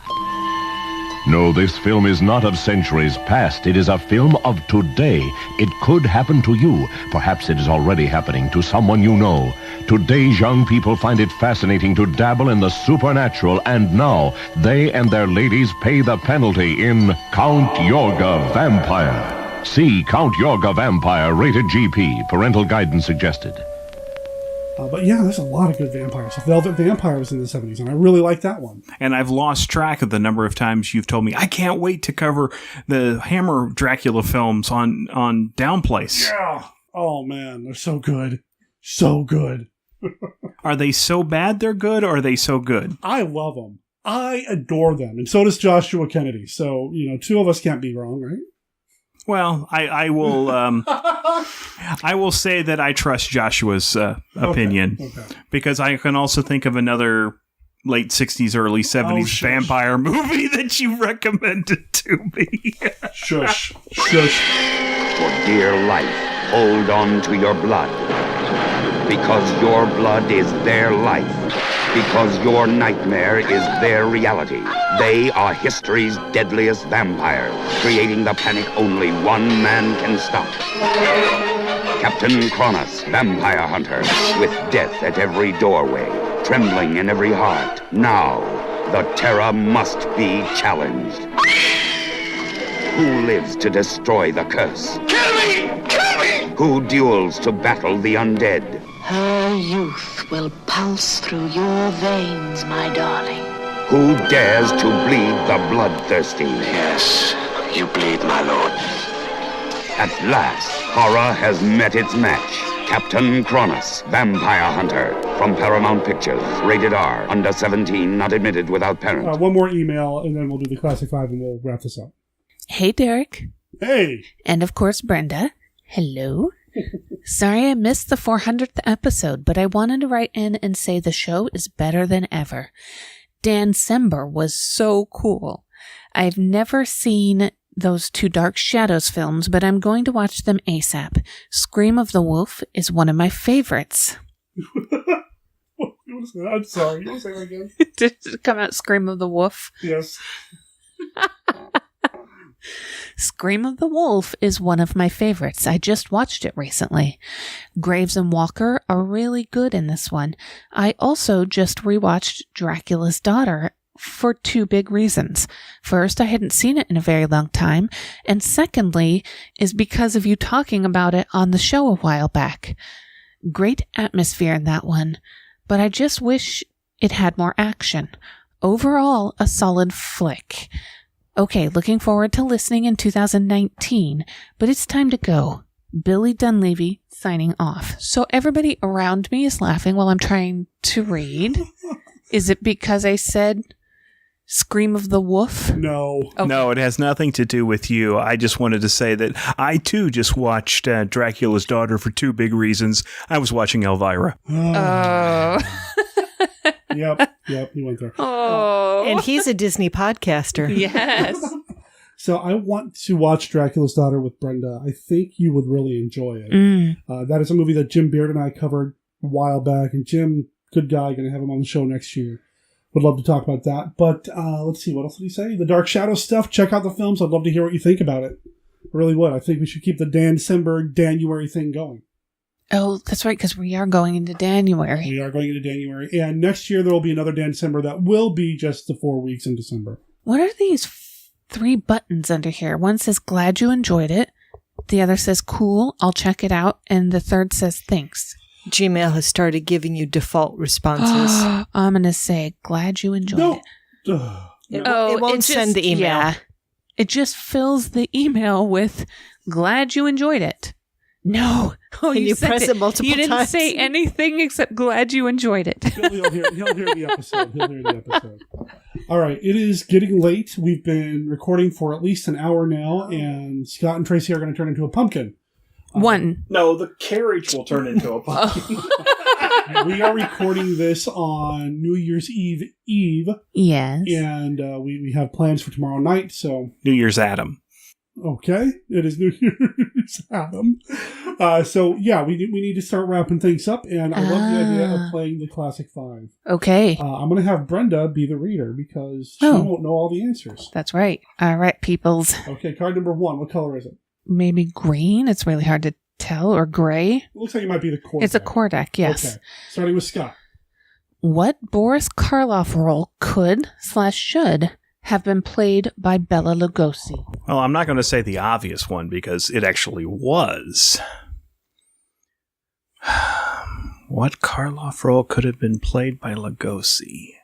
No, this film is not of centuries past. It is a film of today. It could happen to you. Perhaps it is already happening to someone you know. Today's young people find it fascinating to dabble in the supernatural, and now they and their ladies pay the penalty in Count Yorga Vampire. See Count Yorga Vampire, rated GP. Parental guidance suggested. But yeah, there's a lot of good vampires. Velvet Vampire was in the 70s, and I really like that one. And I've lost track of the number of times you've told me, I can't wait to cover the Hammer Dracula films on Downplace. Yeah. Oh, man, they're so good. So good. Are they so bad they're good, or are they so good? I love them. I adore them. And so does Joshua Kennedy. So, two of us can't be wrong, right? Well, I will. I will say that I trust Joshua's opinion because I can also think of another late 60s, early 70s vampire movie that you recommended to me. Shush. For dear life, hold on to your blood. Because your blood is their life. Because your nightmare is their reality. They are history's deadliest vampires, creating the panic only one man can stop. Captain Kronos, vampire hunter, with death at every doorway, trembling in every heart. Now, the terror must be challenged. Who lives to destroy the curse? Kill me! Kill me! Who duels to battle the undead? Her youth will pulse through your veins, my darling. Who dares to bleed the bloodthirsty? Yes, you bleed, my lord. At last, horror has met its match. Captain Kronos, Vampire Hunter, from Paramount Pictures, rated R, under 17, not admitted without parent. One more email, and then we'll do the Classic 5, and we'll wrap this up. Hey, Derek. Hey. And of course, Brenda. Hello. Sorry I missed the 400th episode, but I wanted to write in and say the show is better than ever. Dan Sember was so cool. I've never seen those two Dark Shadows films, but I'm going to watch them ASAP. Scream of the Wolf is one of my favorites. I'm sorry. You want to say that again? Did it come out Scream of the Wolf? Yes. Scream of the Wolf is one of my favorites. I just watched it recently. Graves and Walker are really good in this one. I also just rewatched Dracula's Daughter for two big reasons. First, I hadn't seen it in a very long time, and secondly is because of you talking about it on the show a while back. Great atmosphere in that one, but I just wish it had more action. Overall, a solid flick. Okay, looking forward to listening in 2019, but it's time to go. Billy Dunleavy signing off. So everybody around me is laughing while I'm trying to read. Is it because I said Scream of the Wolf? No. Okay. No, it has nothing to do with you. I just wanted to say that I, too, just watched Dracula's Daughter for two big reasons. I was watching Elvira. Oh. Yep, you went there. Oh. And he's a Disney podcaster. Yes. So I want to watch Dracula's Daughter with Brenda. I think you would really enjoy it. That is a movie that Jim Beard and I covered a while back. And Jim, good guy, going to have him on the show next year. Would love to talk about that. But let's see, what else did he say? The Dark Shadows stuff. Check out the films. I'd love to hear what you think about it. I really would. I think we should keep the Dan Sember January thing going. Oh, that's right, because we are going into January. We are going into January. And next year there will be another Dan Sember that will be just the 4 weeks in December. What are these three buttons under here? One says, glad you enjoyed it. The other says, cool, I'll check it out. And the third says, thanks. Gmail has started giving you default responses. I'm going to say, glad you enjoyed it. It won't send the email. Yeah, it just fills the email with, glad you enjoyed it. No. Oh, and you press it multiple times. You didn't say anything except glad you enjoyed it. He'll hear the episode. All right. It is getting late. We've been recording for at least an hour now, and Scott and Tracy are going to turn into a pumpkin. No, the carriage will turn into a pumpkin. We are recording this on New Year's Eve. Yes. And we have plans for tomorrow night, so... New Year's Adam. Okay, it is New Year's Adam. So yeah, we need to start wrapping things up, and I love the idea of playing the Classic 5. Okay. I'm going to have Brenda be the reader because she won't know all the answers. That's right. All right, peoples. Okay, card number 1. What color is it? Maybe green? It's really hard to tell. Or gray? It looks like it might be the core It's deck. a core deck, yes. Okay, starting with Scott. What Boris Karloff role could/should have been played by Bela Lugosi? Well, I'm not going to say the obvious one because it actually was. What Karloff role could have been played by Lugosi?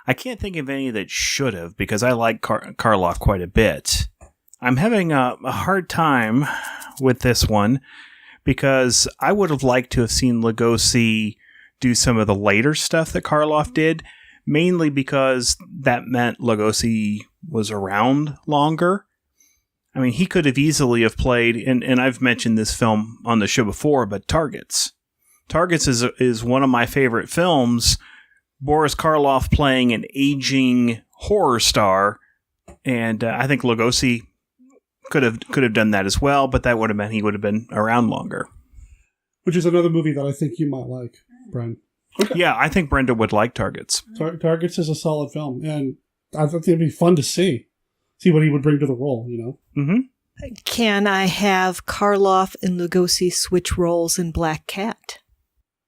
I can't think of any that should have because I like Karloff quite a bit. I'm having a hard time with this one because I would have liked to have seen Lugosi do some of the later stuff that Karloff did, mainly because that meant Lugosi was around longer. I mean, he could have easily have played, and I've mentioned this film on the show before, but Targets. Targets is one of my favorite films. Boris Karloff playing an aging horror star, and I think Lugosi could have done that as well, but that would have meant he would have been around longer. Which is another movie that I think you might like, Brian. Okay. Yeah, I think Brenda would like Targets. Targets is a solid film, and I think it'd be fun to see what he would bring to the role, Mm-hmm. Can I have Karloff and Lugosi switch roles in Black Cat?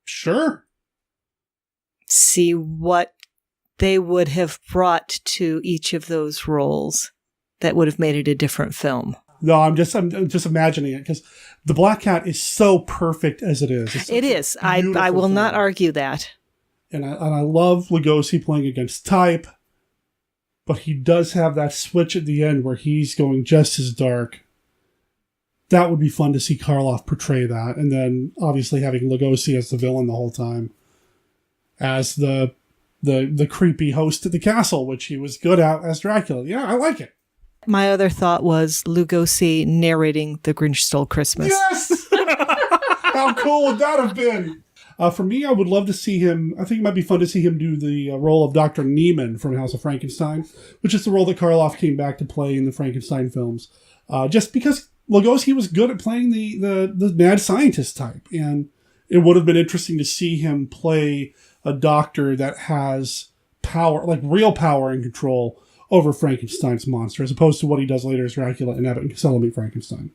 Sure. See what they would have brought to each of those roles that would have made it a different film. No, I'm just imagining it because the Black Cat is so perfect as it is. It is. I will not argue that. And I love Lugosi playing against type, but he does have that switch at the end where he's going just as dark. That would be fun to see Karloff portray that, and then obviously having Lugosi as the villain the whole time, as the creepy host at the castle, which he was good at as Dracula. Yeah, I like it. My other thought was Lugosi narrating The Grinch Stole Christmas. Yes! How cool would that have been? For me, I would love to see him. I think it might be fun to see him do the role of Dr. Neiman from House of Frankenstein, which is the role that Karloff came back to play in the Frankenstein films. Just because Lugosi was good at playing the mad scientist type, and it would have been interesting to see him play a doctor that has power, like real power and control over Frankenstein's monster, as opposed to what he does later as Dracula and Abbott and Costello Meet Frankenstein.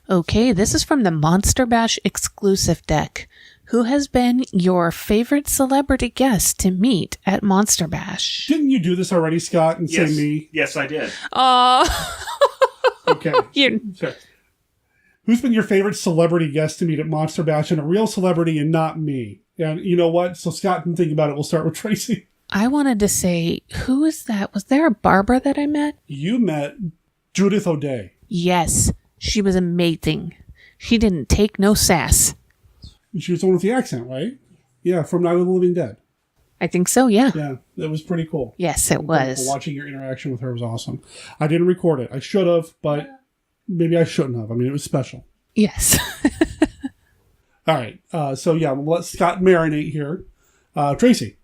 Okay, this is from the Monster Bash exclusive deck. Who has been your favorite celebrity guest to meet at Monster Bash? Didn't you do this already, Scott, and say me? Yes, I did. Okay. Sure. Who's been your favorite celebrity guest to meet at Monster Bash, and a real celebrity and not me? And you know what? So Scott can think about it. We'll start with Tracy. I wanted to say, who is that? Was there a Barbara that I met? You met Judith O'Day. Yes. She was amazing. She didn't take no sass. She was the one with the accent, right? Yeah, from Night of the Living Dead. I think so, yeah. Yeah, that was pretty cool. Yes, it was. Watching your interaction with her was awesome. I didn't record it. I should have, but maybe I shouldn't have. I mean, it was special. Yes. All right. So, yeah, we'll let Scott marinate here. Tracy.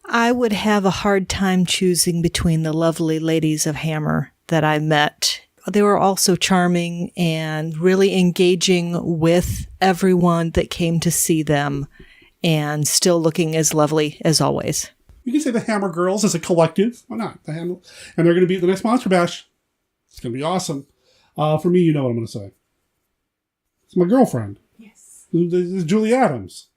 I would have a hard time choosing between the lovely ladies of Hammer that I met. They were also charming and really engaging with everyone that came to see them, and still looking as lovely as always. You can say the Hammer Girls as a collective. Why not? The Hammer, and they're going to be at the next Monster Bash. It's going to be awesome. For me, you know what I'm going to say. It's my girlfriend. Yes. It's Julie Adams.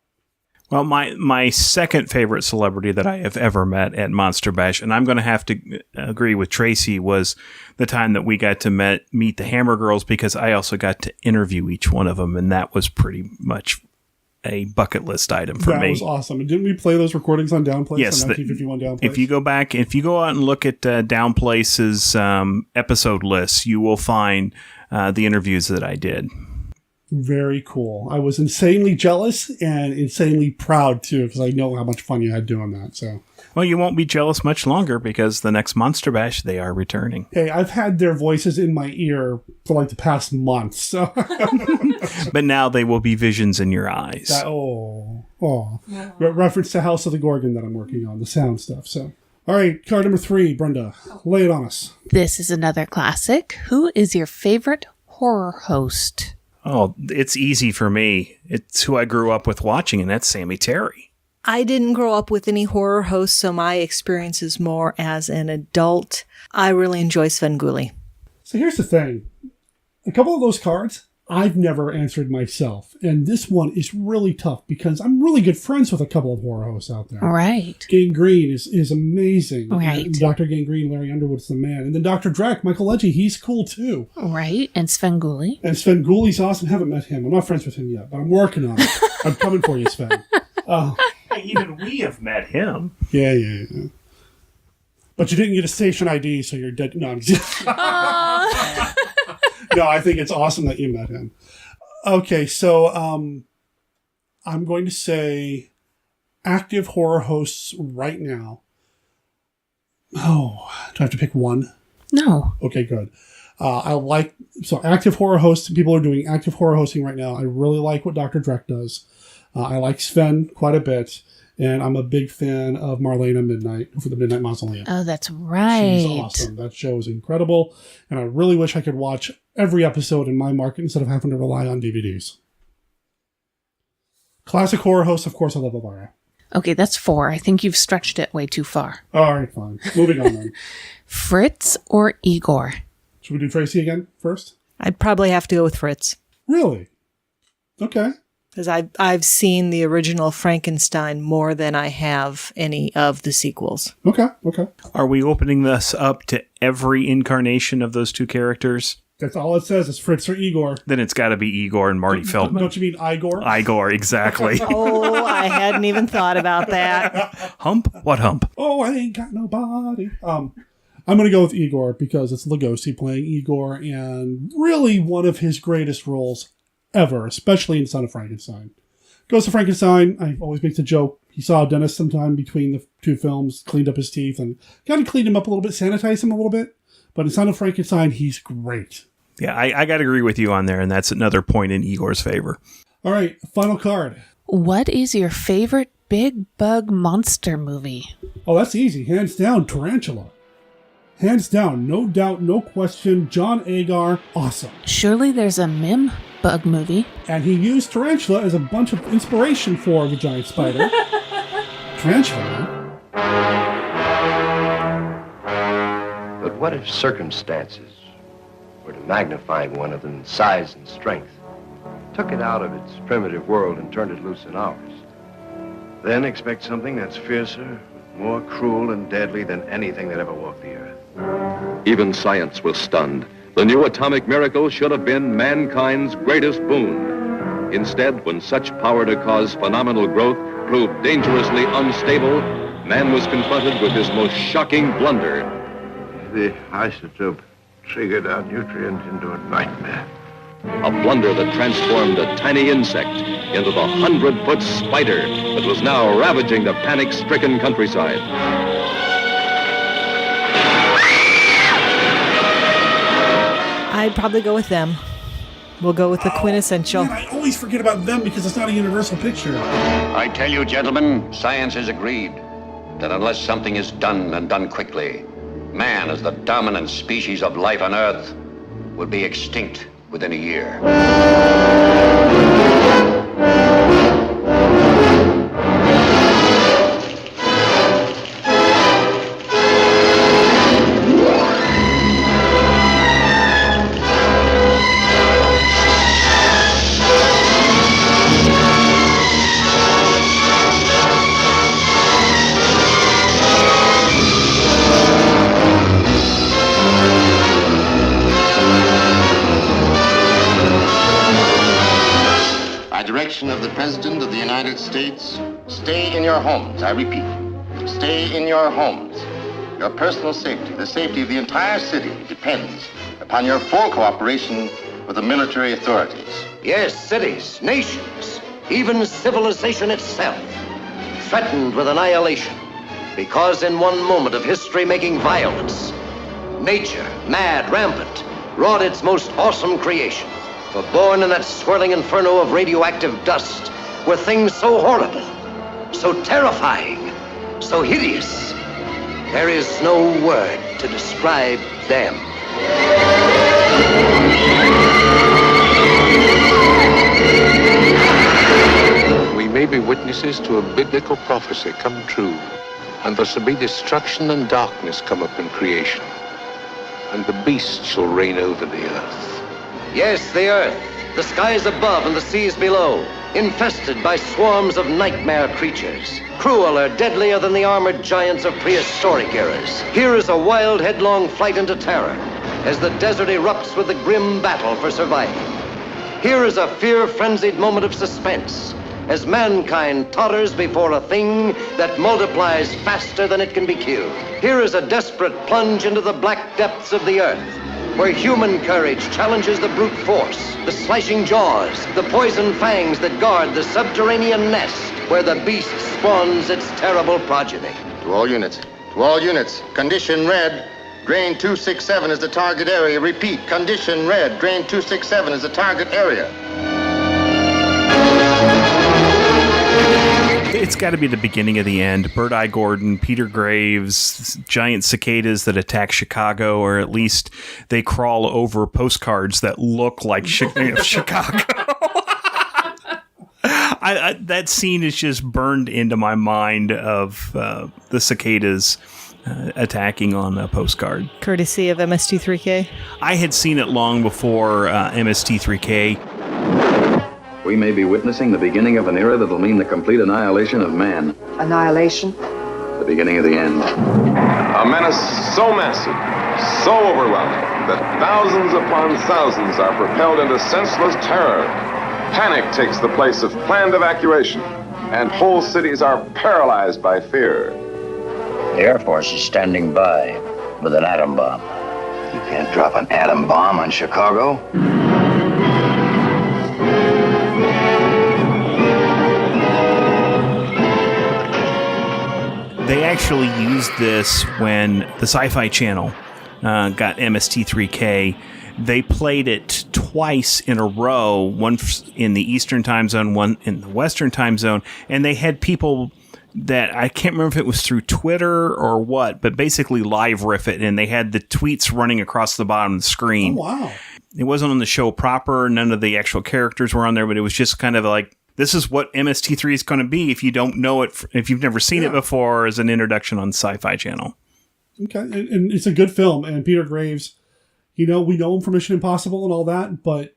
Well, my second favorite celebrity that I have ever met at Monster Bash, and I'm going to have to agree with Tracy, was the time that we got to meet the Hammer Girls, because I also got to interview each one of them, and that was pretty much a bucket list item for me. That was awesome. And didn't we play those recordings on Downplace? Yes. On 1951 Downplace? If you go out and look at Downplace's episode lists, you will find the interviews that I did. Very cool. I was insanely jealous and insanely proud, too, because I know how much fun you had doing that. So, well, you won't be jealous much longer, because the next Monster Bash, they are returning. Hey, I've had their voices in my ear for like the past month. So, but now they will be visions in your eyes. Reference to House of the Gorgon that I'm working on, the sound stuff. So, all right, card number 3, Brenda, lay it on us. This is another classic. Who is your favorite horror host? Oh, it's easy for me. It's who I grew up with watching, and that's Sammy Terry. I didn't grow up with any horror hosts, so my experience is more as an adult. I really enjoy Svengoolie. So here's the thing. A couple of those cards, I've never answered myself. And this one is really tough because I'm really good friends with a couple of horror hosts out there. Right. Gangrene is amazing. Right. Dr. Gangrene, Larry Underwood's the man. And then Dr. Drac, Michael Legge, he's cool too. Right. And Svengoolie. And Svengoolie's awesome. Haven't met him. I'm not friends with him yet, but I'm working on it. I'm coming for you, Sven. Even we have met him. Yeah. But you didn't get a station ID, so you're dead. No, I'm just... No, I think it's awesome that you met him. Okay, so I'm going to say active horror hosts right now. Oh, do I have to pick one? No. Okay, good. Active horror hosts, people are doing active horror hosting right now. I really like what Dr. Drek does. I like Sven quite a bit, and I'm a big fan of Marlena Midnight for the Midnight Mausoleum. Oh, that's right. She's awesome. That show is incredible, and I really wish I could watch every episode in my market instead of having to rely on DVDs. Classic horror hosts, of course, I love Elvira. Okay, that's 4. I think you've stretched it way too far. All right, fine. Moving on then. Fritz or Igor? Should we do Tracy again first? I'd probably have to go with Fritz. Really? Okay. Because I've seen the original Frankenstein more than I have any of the sequels. Okay. Are we opening this up to every incarnation of those two characters? That's all it says is Fritz or Igor. Then it's got to be Igor and Marty Feldman. Don't you mean Igor? Igor, exactly. Oh, I hadn't even thought about that. Hump? What hump? Oh, I ain't got nobody. I'm going to go with Igor because it's Lugosi playing Igor, and really one of his greatest roles ever, especially in Son of Frankenstein. Goes to Frankenstein. I always make the joke. He saw a dentist sometime between the two films, cleaned up his teeth, and kind of cleaned him up a little bit, sanitized him a little bit. But in Son of Frankenstein, he's great. Yeah, I got to agree with you on there, and that's another point in Igor's favor. All right, final card. What is your favorite big bug monster movie? Oh, that's easy. Hands down, Tarantula. Hands down, no doubt, no question. John Agar, awesome. Surely there's a Mim bug movie. And he used Tarantula as a bunch of inspiration for the giant spider. Tarantula, man. But what if circumstances were to magnify one of them in size and strength, took it out of its primitive world and turned it loose in ours? Then expect something that's fiercer, more cruel and deadly than anything that ever walked the earth. Even science was stunned. The new atomic miracle should have been mankind's greatest boon. Instead, when such power to cause phenomenal growth proved dangerously unstable, man was confronted with his most shocking blunder. The isotope triggered our nutrient into a nightmare. A blunder that transformed a tiny insect into the 100-foot spider that was now ravaging the panic-stricken countryside. I'd probably go with them. We'll go with the quintessential. Man, I always forget about them because it's not a universal picture. I tell you, gentlemen, science has agreed that unless something is done and done quickly, man, as the dominant species of life on Earth, will be extinct within a year. Of the President of the United States, stay in your homes. I repeat, stay in your homes. Your personal safety, the safety of the entire city, depends upon your full cooperation with the military authorities. Yes, cities, nations, even civilization itself, threatened with annihilation, because in one moment of history-making violence, nature, mad, rampant, wrought its most awesome creation. For born in that swirling inferno of radioactive dust were things so horrible, so terrifying, so hideous. There is no word to describe them. We may be witnesses to a biblical prophecy come true, and there shall be destruction and darkness come up in creation, and the beast shall reign over the earth. Yes, the earth, the skies above and the seas below, infested by swarms of nightmare creatures, crueler, deadlier than the armored giants of prehistoric eras. Here is a wild, headlong flight into terror, as the desert erupts with the grim battle for survival. Here is a fear-frenzied moment of suspense, as mankind totters before a thing that multiplies faster than it can be killed. Here is a desperate plunge into the black depths of the earth, where human courage challenges the brute force, the slashing jaws, the poison fangs that guard the subterranean nest, where the beast spawns its terrible progeny. To all units, condition red. Drain 267 is the target area. Repeat, condition red. Drain 267 is the target area. It's got to be the beginning of the end. Bird-Eye Gordon, Peter Graves, giant cicadas that attack Chicago, or at least they crawl over postcards that look like Chicago. That scene is just burned into my mind of the cicadas attacking on a postcard. Courtesy of MST3K? I had seen it long before MST3K. We may be witnessing the beginning of an era that'll mean the complete annihilation of man. Annihilation? The beginning of the end. A menace so massive, so overwhelming, that thousands upon thousands are propelled into senseless terror. Panic takes the place of planned evacuation, and whole cities are paralyzed by fear. The Air Force is standing by with an atom bomb. You can't drop an atom bomb on Chicago. They actually used this when the Sci-Fi Channel got MST3K. They played it twice in a row, one in the Eastern time zone, one in the Western time zone, and they had people that, I can't remember if it was through Twitter or what, but basically live riff it, and they had the tweets running across the bottom of the screen. Oh, wow. It wasn't on the show proper, none of the actual characters were on there, but it was just kind of like, this is what MST3 is going to be if you don't know it, if you've never seen it before, as an introduction on Sci-Fi Channel. Okay, and it's a good film, and Peter Graves, we know him from Mission Impossible and all that, but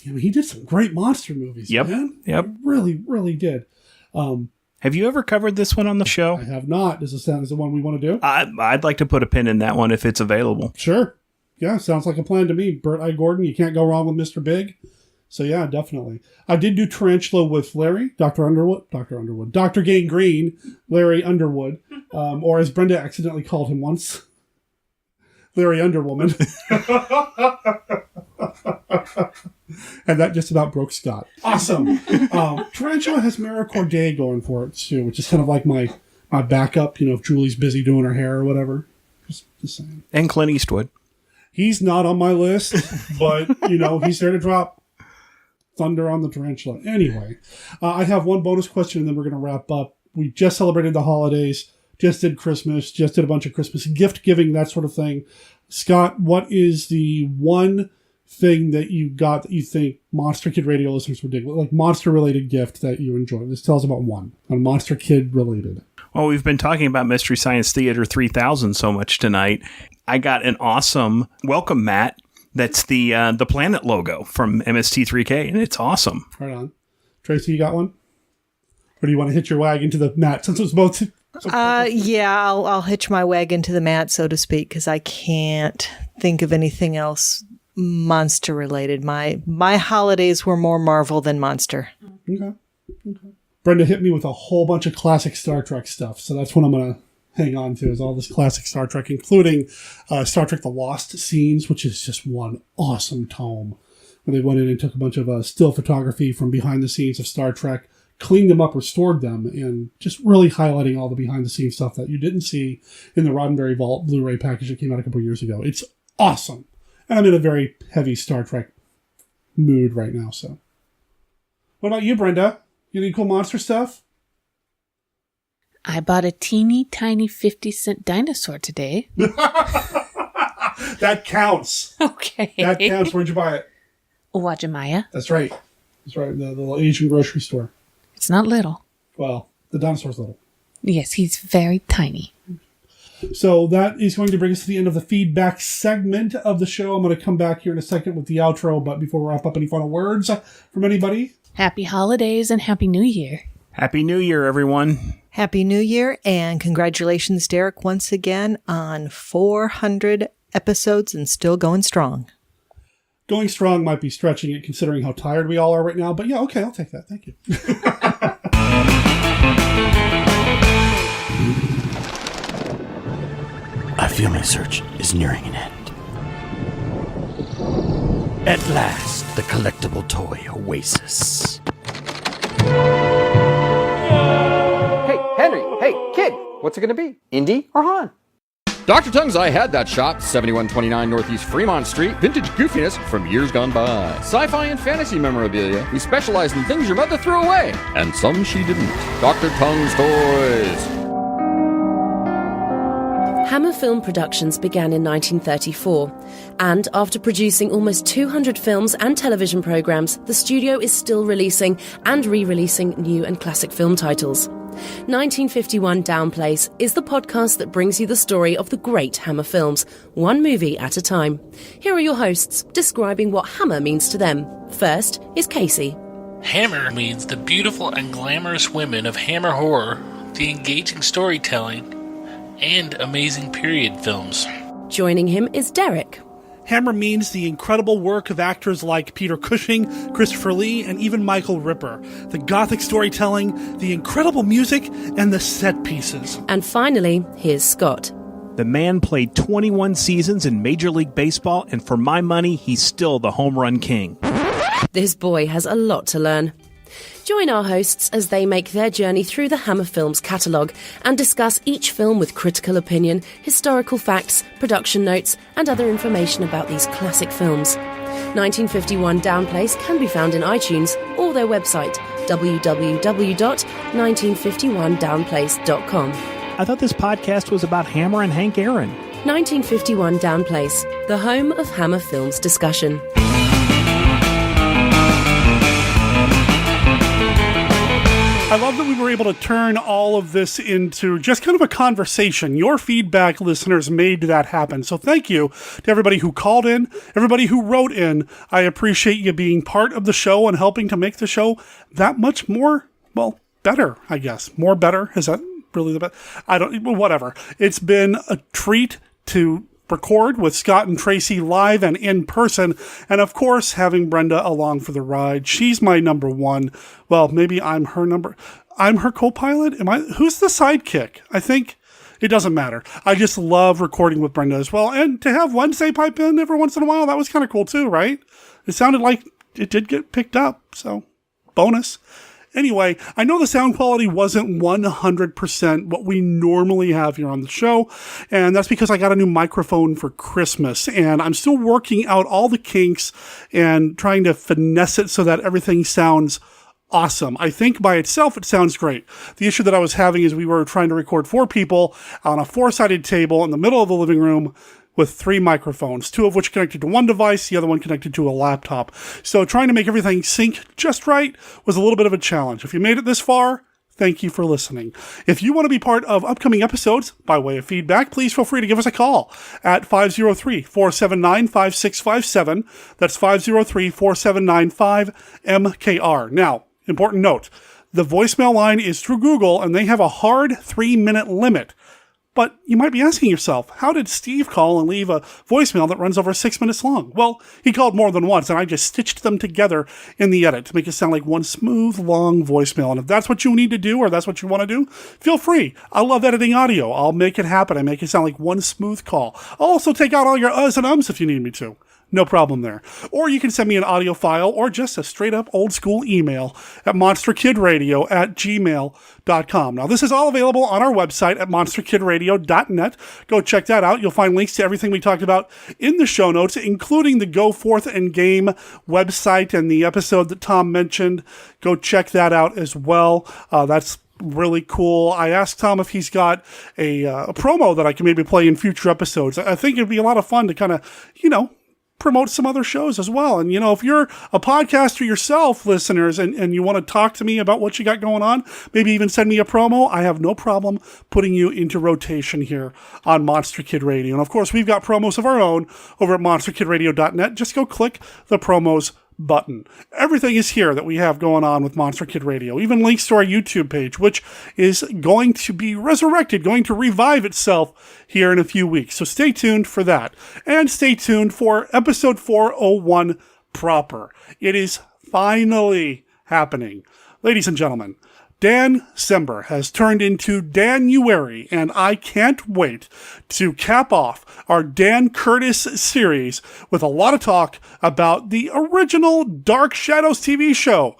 he did some great monster movies, man. Yep. He really, really did. Have you ever covered this one on the show? I have not. Does it sound as the one we want to do? I'd like to put a pin in that one if it's available. Sure. Yeah, sounds like a plan to me. Bird-Eye Gordon, you can't go wrong with Mr. Big. So yeah, definitely. I did do Tarantula with Larry, Dr. Gangrene, Larry Underwood, or as Brenda accidentally called him once, Larry Underwoman. And that just about broke Scott. Awesome. Tarantula has Mara Corday going for it too, which is kind of like my backup, if Julie's busy doing her hair or whatever. Just saying. And Clint Eastwood. He's not on my list, but he's there to drop thunder on the tarantula. Anyway, I have one bonus question and then we're going to wrap up. We just celebrated the holidays, just did Christmas, just did a bunch of Christmas gift giving, that sort of thing. Scott, what is the one thing that you got that you think Monster Kid Radio listeners would dig? Like monster related gift that you enjoy? Let's tell us about one. Monster Kid related. Well, we've been talking about Mystery Science Theater 3000 so much tonight. I got an awesome welcome mat. That's the planet logo from MST3K, and it's awesome. Right on. Tracy, you got one? Or do you want to hitch your wagon to the mat since it was both? Yeah, I'll hitch my wagon to the mat, so to speak, because I can't think of anything else monster related. My holidays were more Marvel than Monster. Okay. Brenda hit me with a whole bunch of classic Star Trek stuff, so that's what I'm going to hang on to, is all this classic Star Trek, including Star Trek The Lost Scenes, which is just one awesome tome, where they went in and took a bunch of still photography from behind the scenes of Star Trek, cleaned them up, restored them, and just really highlighting all the behind the scenes stuff that you didn't see in the Roddenberry Vault Blu-ray package that came out a couple years ago. It's awesome. And I'm in a very heavy Star Trek mood right now, so. What about you, Brenda? You any cool monster stuff? I bought a teeny tiny 50-cent dinosaur today. That counts. Okay. That counts. Where'd you buy it? Wajimaya. That's right. The little Asian grocery store. It's not little. Well, the dinosaur's little. Yes, he's very tiny. So that is going to bring us to the end of the feedback segment of the show. I'm going to come back here in a second with the outro, but before we wrap up, any final words from anybody? Happy holidays and Happy New Year. Happy New Year, everyone. Happy New Year, and congratulations, Derek, once again on 400 episodes and still going strong. Going strong might be stretching it considering how tired we all are right now, but yeah, okay, I'll take that. Thank you. I feel my search is nearing an end. At last, the collectible toy oasis. Hey, Henry. Hey, kid. What's it going to be? Indy or Han? Dr. Tongue's I Had That Shot, 7129 Northeast Fremont Street. Vintage goofiness from years gone by. Sci-fi and fantasy memorabilia. We specialize in things your mother threw away, and some she didn't. Dr. Tongue's Toys. Hammer Film Productions began in 1934, and after producing almost 200 films and television programs, the studio is still releasing and re-releasing new and classic film titles. 1951 Downplace is the podcast that brings you the story of the great Hammer films, one movie at a time. Here are your hosts, describing what Hammer means to them. First is Casey. Hammer means the beautiful and glamorous women of Hammer horror, the engaging storytelling, and amazing period films. Joining him is Derek. Hammer means the incredible work of actors like Peter Cushing, Christopher Lee, and even Michael Ripper. The gothic storytelling, the incredible music, and the set pieces. And finally, here's Scott. The man played 21 seasons in Major League Baseball, and for my money, he's still the home run king. This boy has a lot to learn. Join our hosts as they make their journey through the Hammer Films catalogue and discuss each film with critical opinion, historical facts, production notes, and other information about these classic films. 1951 Downplace can be found in iTunes or their website, www.1951downplace.com. I thought this podcast was about Hammer and Hank Aaron. 1951 Downplace, the home of Hammer Films discussion. I love that we were able to turn all of this into just kind of a conversation. Your feedback, listeners, made that happen. So thank you to everybody who called in, everybody who wrote in. I appreciate you being part of the show and helping to make the show that much more, well, better, I guess. More better? Is that really the best? Whatever. It's been a treat to record with Scott and Tracy live and in person, and of course having Brenda along for the ride. She's my number one. Well, maybe I'm her co-pilot. Who's the sidekick? I think it doesn't matter. I just love recording with Brenda as well, and to have Wednesday pipe in every once in a while, that was kind of cool too, right? It sounded like it did get picked up, so bonus. Anyway, I know the sound quality wasn't 100% what we normally have here on the show, and that's because I got a new microphone for Christmas, and I'm still working out all the kinks and trying to finesse it so that everything sounds awesome. I think by itself it sounds great. The issue that I was having is we were trying to record 4 people on a 4-sided table in the middle of the living room with 3 microphones, 2 of which connected to one device, the other one connected to a laptop. So trying to make everything sync just right was a little bit of a challenge. If you made it this far, thank you for listening. If you want to be part of upcoming episodes by way of feedback, please feel free to give us a call at 503-479-5657. That's 503-479-5MKR. Now, important note, the voicemail line is through Google and they have a hard 3-minute limit. But you might be asking yourself, how did Steve call and leave a voicemail that runs over 6 minutes long? Well, he called more than once, and I just stitched them together in the edit to make it sound like one smooth, long voicemail. And if that's what you need to do, or that's what you want to do, feel free. I love editing audio. I'll make it happen. I make it sound like one smooth call. I'll also take out all your uhs and ums if you need me to. No problem there. Or you can send me an audio file or just a straight up old school email at monsterkidradio@gmail.com. Now, this is all available on our website at monsterkidradio.net. Go check that out. You'll find links to everything we talked about in the show notes, including the Go Forth and Game website and the episode that Tom mentioned. Go check that out as well. That's really cool. I asked Tom if he's got a promo that I can maybe play in future episodes. I think it'd be a lot of fun to kind of, promote some other shows as well. And, if you're a podcaster yourself, listeners, and you want to talk to me about what you got going on, maybe even send me a promo, I have no problem putting you into rotation here on Monster Kid Radio. And of course, we've got promos of our own over at monsterkidradio.net. Just go click the promos button. Everything is here that we have going on with Monster Kid Radio. Even links to our YouTube page, which is going to be resurrected, going to revive itself here in a few weeks. So stay tuned for that. And stay tuned for episode 401 proper. It is finally happening. Ladies and gentlemen, Dan Sember has turned into Danuary, and I can't wait to cap off our Dan Curtis series with a lot of talk about the original Dark Shadows TV show.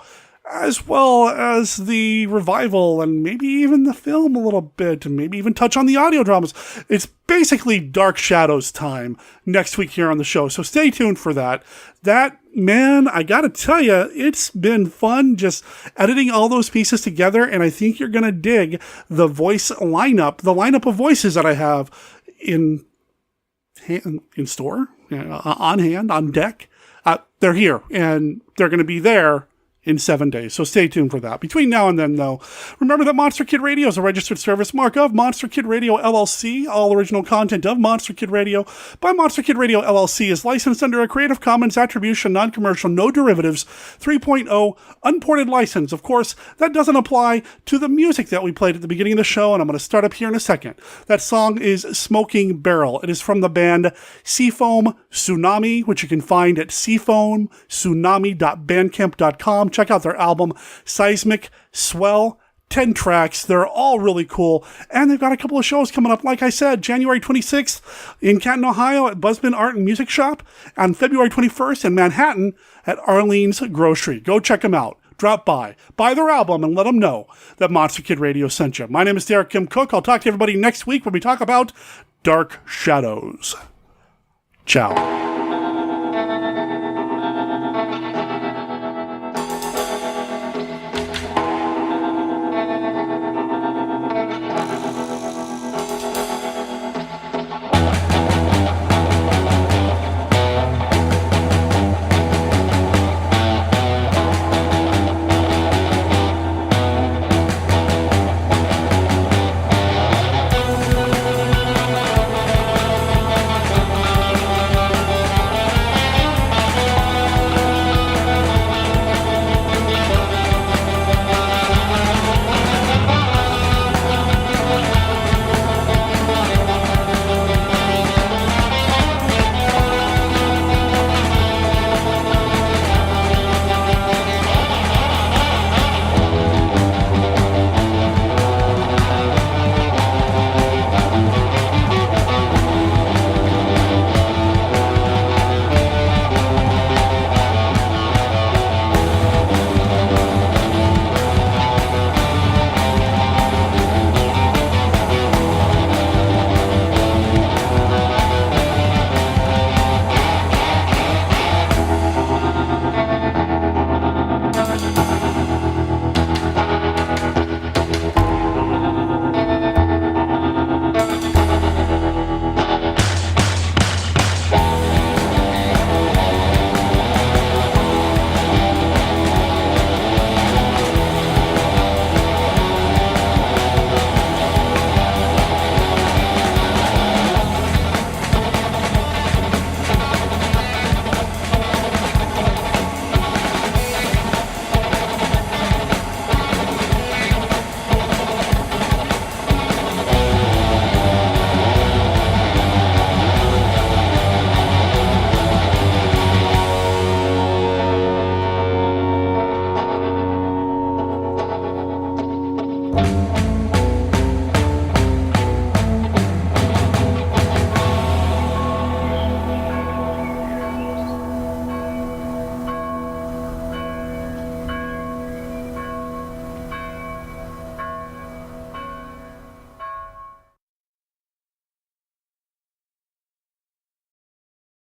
as well as the revival and maybe even the film a little bit, and maybe even touch on the audio dramas. It's basically Dark Shadows time next week here on the show, so stay tuned for that. That, man, I gotta tell you, it's been fun just editing all those pieces together, and I think you're gonna dig the voice lineup, the lineup of voices that I have in store, on hand, on deck. They're here, and they're going to be there in 7 days, so stay tuned for that. Between now and then, though, remember that Monster Kid Radio is a registered service mark of Monster Kid Radio LLC. All original content of Monster Kid Radio by Monster Kid Radio LLC is licensed under a Creative Commons Attribution, Non-Commercial, No Derivatives 3.0 unported license. Of course, that doesn't apply to the music that we played at the beginning of the show, and I'm going to start up here in a second. That song is Smoking Barrel. It is from the band Seaform Tsunami, which you can find at seafoamtsunami.bandcamp.com. Check out their album, Seismic Swell. 10 tracks. They're all really cool. And they've got a couple of shows coming up. Like I said, January 26th in Canton, Ohio at Buzzbin Art and Music Shop. And February 21st in Manhattan at Arlene's Grocery. Go check them out. Drop by. Buy their album and let them know that Monster Kid Radio sent you. My name is Derek Kim Cook. I'll talk to everybody next week when we talk about Dark Shadows. Ciao.